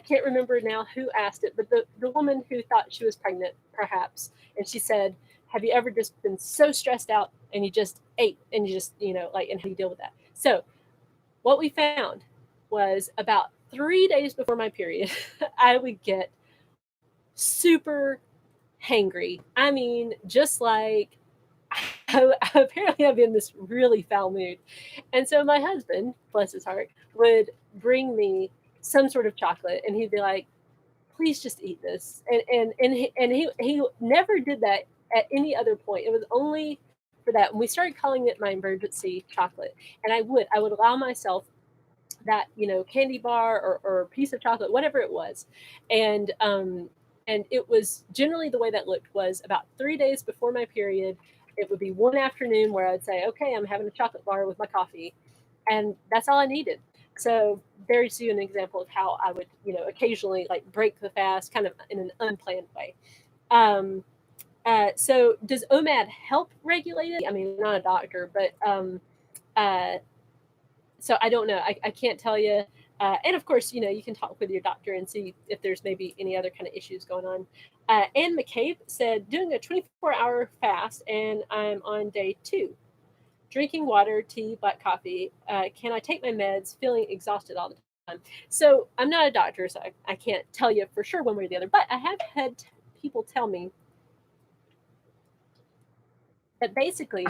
Speaker 2: can't remember now who asked it, but the woman who thought she was pregnant, perhaps, and she said, "Have you ever just been so stressed out and you just ate and you just like, and how do you deal with that?" So what we found was about 3 days before my period, I would get super hangry. I mean, just like apparently I'm in this really foul mood. And so my husband, bless his heart, would bring me some sort of chocolate and he'd be like, please just eat this. And he never did that at any other point. It was only for that. And we started calling it my emergency chocolate. And I would allow myself that, candy bar or piece of chocolate, whatever it was. And it was generally, the way that looked was about 3 days before my period. It would be one afternoon where I'd say, okay, I'm having a chocolate bar with my coffee, and that's all I needed. So there's you an example of how I would, occasionally like break the fast kind of in an unplanned way. Um, so does OMAD help regulate it? I mean, I'm not a doctor, but uh, so I don't know. I can't tell you. And of course, you can talk with your doctor and see if there's maybe any other kind of issues going on. Anne McCabe said, doing a 24-hour fast, and I'm on day 2. Drinking water, tea, black coffee. Can I take my meds? Feeling exhausted all the time. So I'm not a doctor, so I can't tell you for sure one way or the other. But I have had people tell me that basically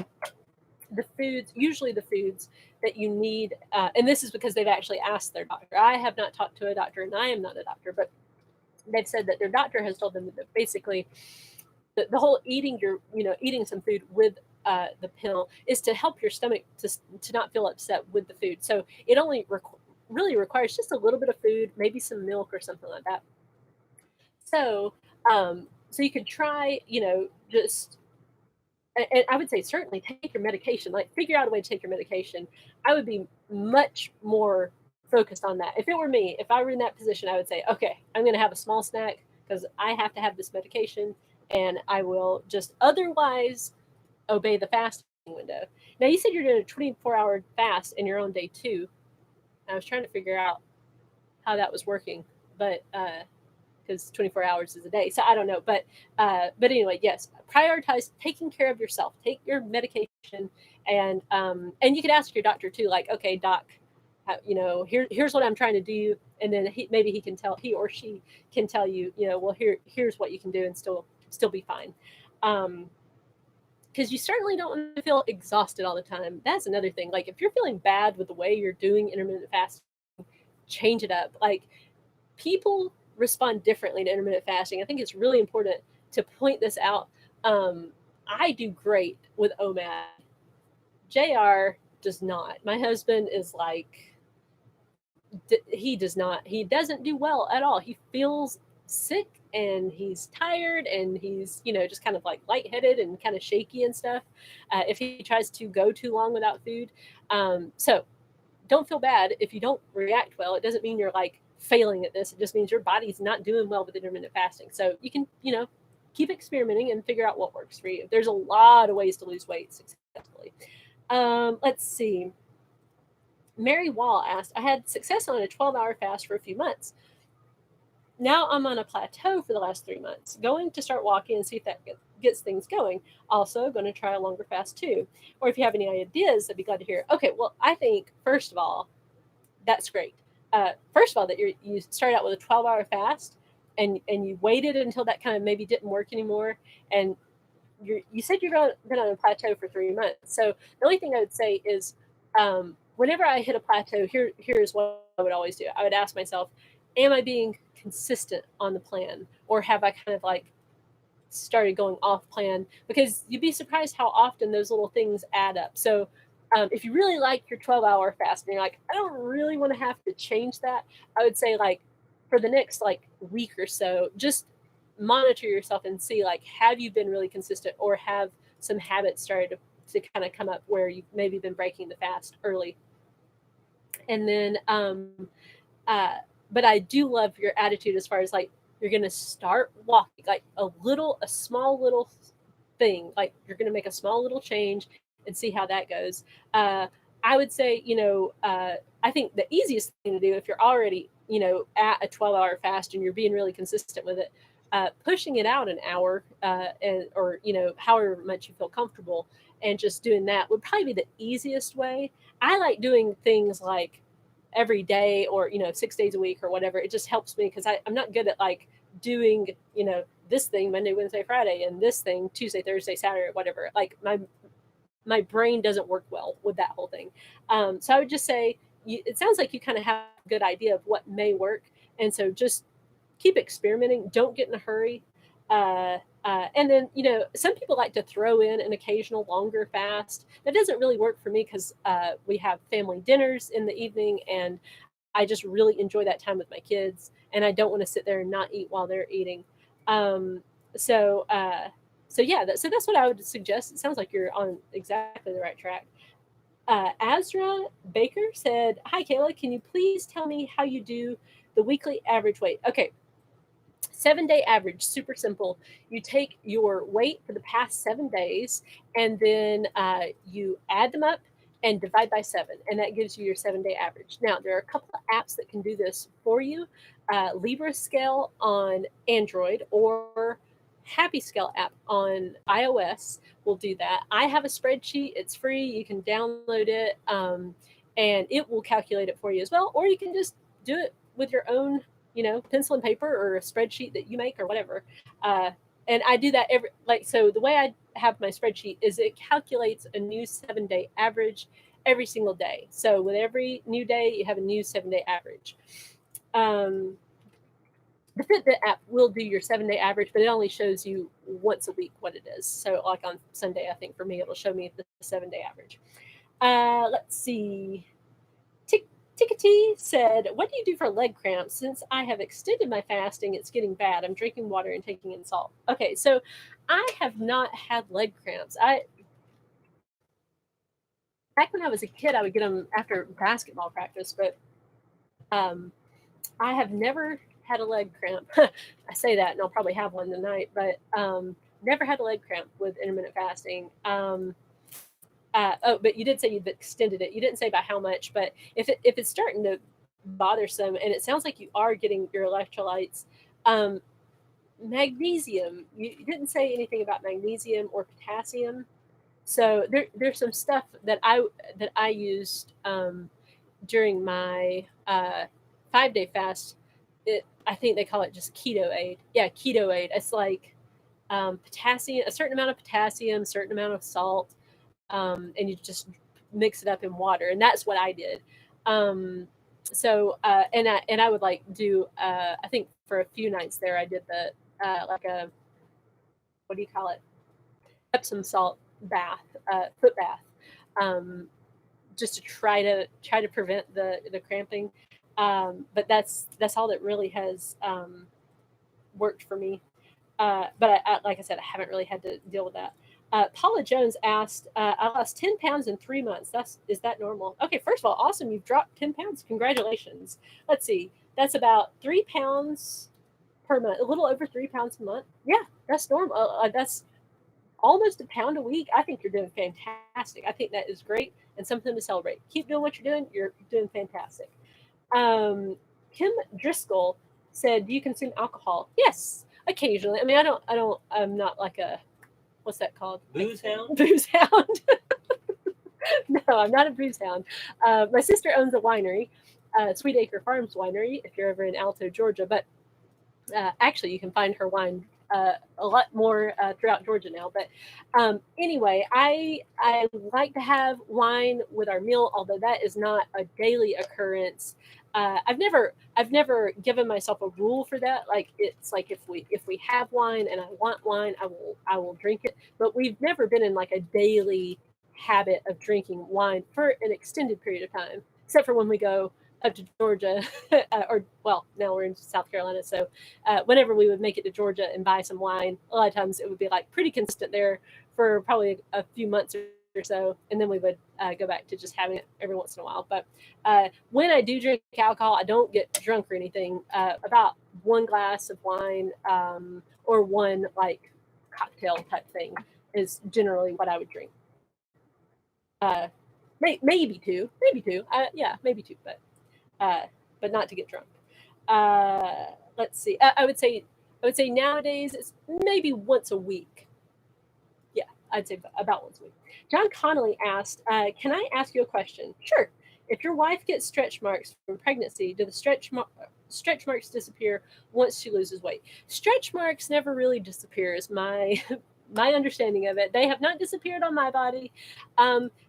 Speaker 2: usually the foods that you need, and this is because they've actually asked their doctor. I have not talked to a doctor, and I am not a doctor, but they've said that their doctor has told them that basically the whole eating some food with the pill is to help your stomach to not feel upset with the food. So it only really requires just a little bit of food, maybe some milk or something like that. So so you could try, just, and I would say certainly take your medication, like figure out a way to take your medication. I would be much more focused on that. If it were me, if I were in that position, I would say, okay, I'm going to have a small snack because I have to have this medication, and I will just otherwise obey the fasting window. Now, you said you're doing a 24-hour fast and you're on day 2. I was trying to figure out how that was working, but because 24 hours is a day, so I don't know. But anyway, yes, prioritize taking care of yourself. Take your medication, and you can ask your doctor too, like, okay, doc, here's what I'm trying to do, and then maybe he or she can tell you, well, here's what you can do and still be fine. Because you certainly don't want to feel exhausted all the time. That's another thing. Like if you're feeling bad with the way you're doing intermittent fasting, change it up. Like people respond differently to intermittent fasting. I think it's really important to point this out. I do great with OMAD. JR does not. My husband is like, he does not. He doesn't do well at all. He feels sick and he's tired and he's, just kind of like lightheaded and kind of shaky and stuff if he tries to go too long without food. So don't feel bad if you don't react well. It doesn't mean you're like failing at this. It just means your body's not doing well with intermittent fasting. So you can, keep experimenting and figure out what works for you. There's a lot of ways to lose weight successfully. Let's see. Mary Wall asked, I had success on a 12-hour fast for a few months. Now I'm on a plateau for the last 3 months. Going to start walking and see if that gets things going. Also, going to try a longer fast too. Or if you have any ideas, I'd be glad to hear. Okay, well, I think, first of all, that's great. First of all, that you started out with a 12-hour fast and you waited until that kind of maybe didn't work anymore. And you said you've been on a plateau for 3 months. So the only thing I would say is whenever I hit a plateau, here's what I would always do. I would ask myself, am I being consistent on the plan, or have I kind of like started going off plan? Because you'd be surprised how often those little things add up. So if you really like your 12-hour fast and you're like, I don't really want to have to change that, I would say like for the next like week or so, just monitor yourself and see like, have you been really consistent, or have some habits started to kind of come up where you've maybe been breaking the fast early. And then but I do love your attitude as far as like you're gonna start walking, like a small little thing, like you're gonna make a small little change and see how that goes. I would say, I think the easiest thing to do if you're already, at a 12-hour fast and you're being really consistent with it, pushing it out an hour, or however much you feel comfortable, and just doing that would probably be the easiest way. I like doing things like every day, or 6 days a week or whatever. It just helps me because I'm not good at like doing this thing Monday, Wednesday, Friday, and this thing Tuesday, Thursday, Saturday, or whatever. Like my brain doesn't work well with that whole thing. So I would just say it sounds like you kind of have a good idea of what may work, and so just keep experimenting. Don't get in a hurry. And then, some people like to throw in an occasional longer fast. That doesn't really work for me because we have family dinners in the evening, and I just really enjoy that time with my kids, and I don't want to sit there and not eat while they're eating. Um, so, yeah, so that's what I would suggest. It sounds like you're on exactly the right track. Azra Baker said, Hi, Kayla, can you please tell me how you do the weekly average weight? Okay, 7-day average, super simple. You take your weight for the past 7 days, and then you add them up and divide by 7, and that gives you your 7-day average. Now, there are a couple of apps that can do this for you. Libra Scale on Android, or Happy Scale app on iOS will do that. I have a spreadsheet. It's free. You can download it, and it will calculate it for you as well. Or you can just do it with your own, pencil and paper, or a spreadsheet that you make or whatever. And I do that so the way I have my spreadsheet is it calculates a new 7-day average every single day. So with every new day, you have a new 7-day average. The Fitbit app will do your 7-day average, but it only shows you once a week what it is. So like on Sunday, I think for me, it'll show me the 7-day average. Let's see. Tickety said, what do you do for leg cramps? Since I have extended my fasting, it's getting bad. I'm drinking water and taking in salt. Okay, so I have not had leg cramps. Back when I was a kid, I would get them after basketball practice, but I have never had a leg cramp. I say that, and I'll probably have one tonight, but never had a leg cramp with intermittent fasting. But you did say you've extended it. You didn't say about how much, but if it's starting to bothersome, and it sounds like you are getting your electrolytes, magnesium. You didn't say anything about magnesium or potassium. So there's some stuff that I used during my 5-day fast. I think they call it just Keto Aid. Yeah, Keto Aid. It's like potassium, a certain amount of potassium, a certain amount of salt, and you just mix it up in water, and that's what I did. And I would like do I think for a few nights there I did the like a, what do you call it, Epsom salt bath, foot bath, just to try to prevent the cramping. But that's all that really has worked for me. But like I said, I haven't really had to deal with that. Paula Jones asked, I lost 10 pounds in 3 months. Is that normal? Okay, first of all, awesome. You've dropped 10 pounds. Congratulations. Let's see. That's about 3 pounds per month, a little over 3 pounds a month. Yeah, that's normal. That's almost a pound a week. I think you're doing fantastic. I think that is great and something to celebrate. Keep doing what you're doing. You're doing fantastic. Kim Driscoll said, "Do you consume alcohol?" Yes, occasionally. I mean, I'm not like a, what's that called?
Speaker 1: Booze hound?
Speaker 2: Booze hound. No, I'm not a booze hound. My sister owns a winery, Sweet Acre Farms Winery, if you're ever in Alto, Georgia. But actually, you can find her wine a lot more throughout Georgia now. But anyway, I like to have wine with our meal, although that is not a daily occurrence. I've never given myself a rule for that. Like, it's like if we have wine and I want wine, I will drink it. But we've never been in like a daily habit of drinking wine for an extended period of time, except for when we go up to Georgia, or well, now we're in South Carolina. So whenever we would make it to Georgia and buy some wine, a lot of times it would be like pretty consistent there for probably a few months or so, and then we would go back to just having it every once in a while. But when I do drink alcohol, I don't get drunk or anything. About one glass of wine or one like cocktail type thing is generally what I would drink. Maybe two, yeah, maybe two, but not to get drunk. Let's see. I would say nowadays it's maybe once a week. Yeah, I'd say about once a week. John Connolly asked, "Can I ask you a question?" Sure. If your wife gets stretch marks from pregnancy, do the stretch marks disappear once she loses weight? Stretch marks never really disappear, is my my understanding of it. They have not disappeared on my body.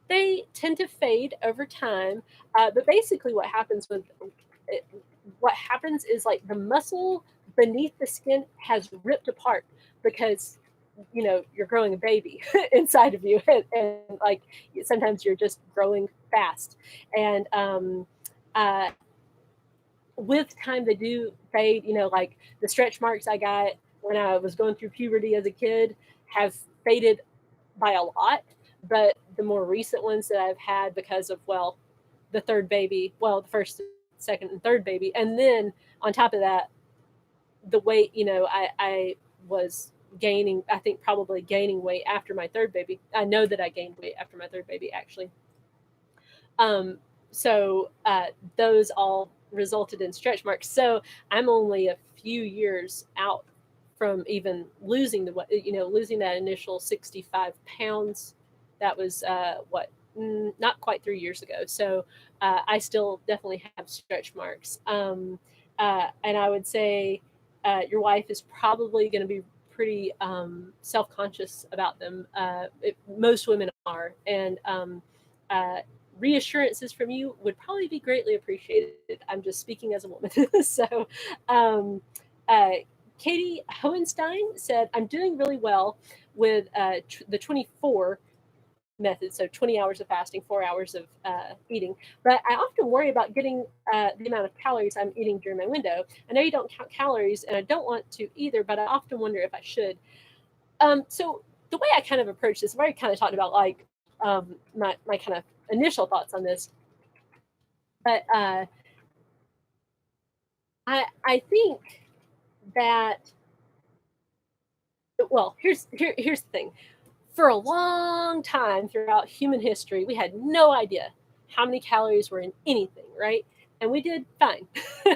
Speaker 2: They tend to fade over time, but basically what happens is like the muscle beneath the skin has ripped apart because you're growing a baby inside of you, and like sometimes you're just growing fast, and with time they do fade. Like the stretch marks I got when I was going through puberty as a kid have faded by a lot, but the more recent ones that I've had because of the third baby, the first, second, and third baby, and then on top of that, the weight, I was gaining, I think probably gaining weight after my third baby. I know that I gained weight after my third baby, actually. So those all resulted in stretch marks. So I'm only a few years out from even losing losing that initial 65 pounds. That was not quite 3 years ago. So I still definitely have stretch marks. And I would say your wife is probably going to be pretty self-conscious about them. Most women are. And reassurances from you would probably be greatly appreciated. I'm just speaking as a woman. So Katie Hohenstein said, "I'm doing really well with the 24 method, so 20 hours of fasting, 4 hours of eating. But I often worry about getting the amount of calories I'm eating during my window. I know you don't count calories, and I don't want to either, but I often wonder if I should." So the way I kind of approach this, I've already kind of talked about like my kind of initial thoughts on this, but I think that here's the thing. For a long time throughout human history, we had no idea how many calories were in anything, right? And we did fine.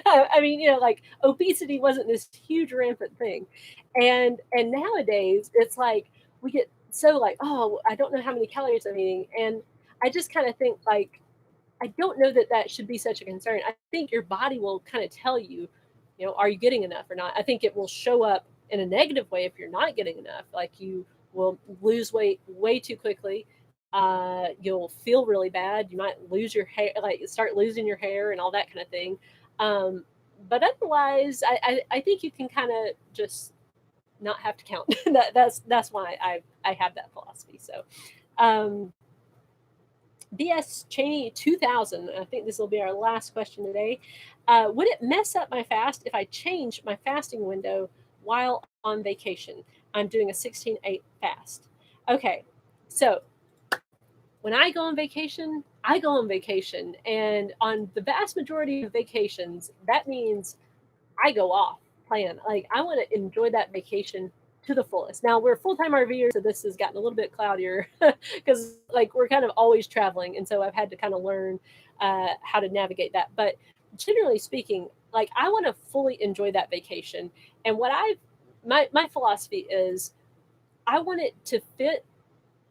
Speaker 2: I mean, like obesity wasn't this huge rampant thing. And nowadays it's like we get so like, oh, I don't know how many calories I'm eating. And I just kind of think like, I don't know that should be such a concern. I think your body will kind of tell you, are you getting enough or not? I think it will show up in a negative way if you're not getting enough. Like you will lose weight way too quickly. You'll feel really bad. You might lose your hair, like start losing your hair and all that kind of thing. But otherwise, I think you can kind of just not have to count. That's why I have that philosophy. So, BS Cheney 2000, I think this will be our last question today. Would it mess up my fast if I change my fasting window while on vacation. I'm doing a 16/8 fast. Okay, so when I go on vacation, I go on vacation. And on the vast majority of vacations, that means I go off plan. Like I want to enjoy that vacation to the fullest. Now we're full-time RVers, so this has gotten a little bit cloudier because like we're kind of always traveling, and so I've had to kind of learn how to navigate that. But generally speaking, like I want to fully enjoy that vacation. And what my philosophy is, I want it to fit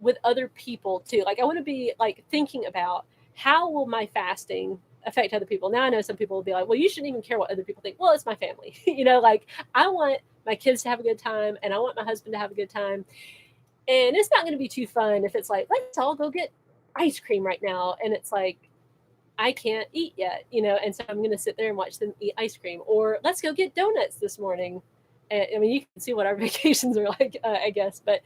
Speaker 2: with other people too. Like I want to be like thinking about how will my fasting affect other people. Now I know some people will be like, well, you shouldn't even care what other people think. Well, it's my family. Like I want my kids to have a good time and I want my husband to have a good time. And it's not going to be too fun if it's like, let's all go get ice cream right now. And it's like, I can't eat yet, and so I'm going to sit there and watch them eat ice cream. Or let's go get donuts this morning. And, I mean, you can see what our vacations are like, I guess. But,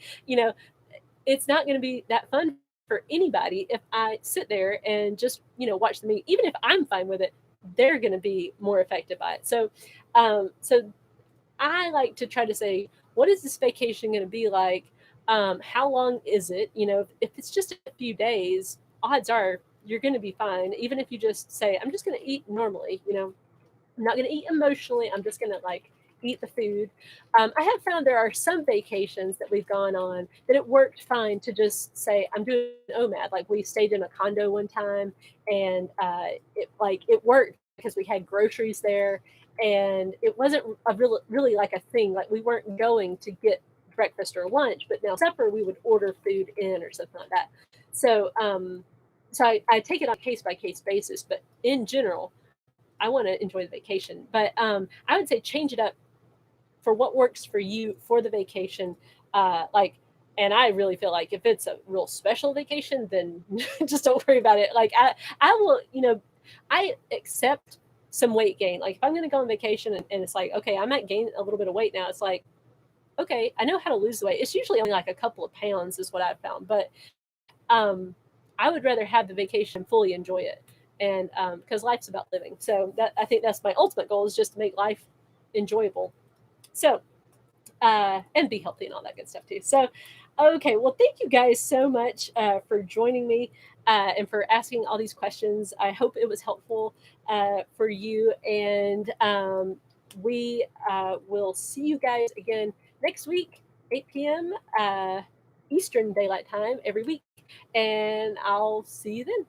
Speaker 2: it's not going to be that fun for anybody if I sit there and just watch them eat. Even if I'm fine with it, they're going to be more affected by it. So I like to try to say, what is this vacation going to be like? How long is it? If it's just a few days, odds are you're going to be fine. Even if you just say, I'm just going to eat normally. I'm not going to eat emotionally. I'm just going to like eat the food. I have found there are some vacations that we've gone on that it worked fine to just say, I'm doing Omad. Like we stayed in a condo one time and it worked because we had groceries there and it wasn't really like a thing. Like we weren't going to get breakfast or lunch, but now supper we would order food in or something like that. So I take it on a case by case basis, but in general, I want to enjoy the vacation. But I would say change it up for what works for you for the vacation. And I really feel like if it's a real special vacation, then just don't worry about it. Like I will, I accept some weight gain. Like if I'm going to go on vacation and it's like, okay, I might gain a little bit of weight now. It's like, okay, I know how to lose the weight. It's usually only like a couple of pounds is what I've found. But I would rather have the vacation and fully enjoy it. And because life's about living. So I think that's my ultimate goal is just to make life enjoyable. So, and be healthy and all that good stuff too. So, okay, well, thank you guys so much for joining me and for asking all these questions. I hope it was helpful for you. And we will see you guys again next week, 8 p.m. Eastern Daylight Time every week. And I'll see you then.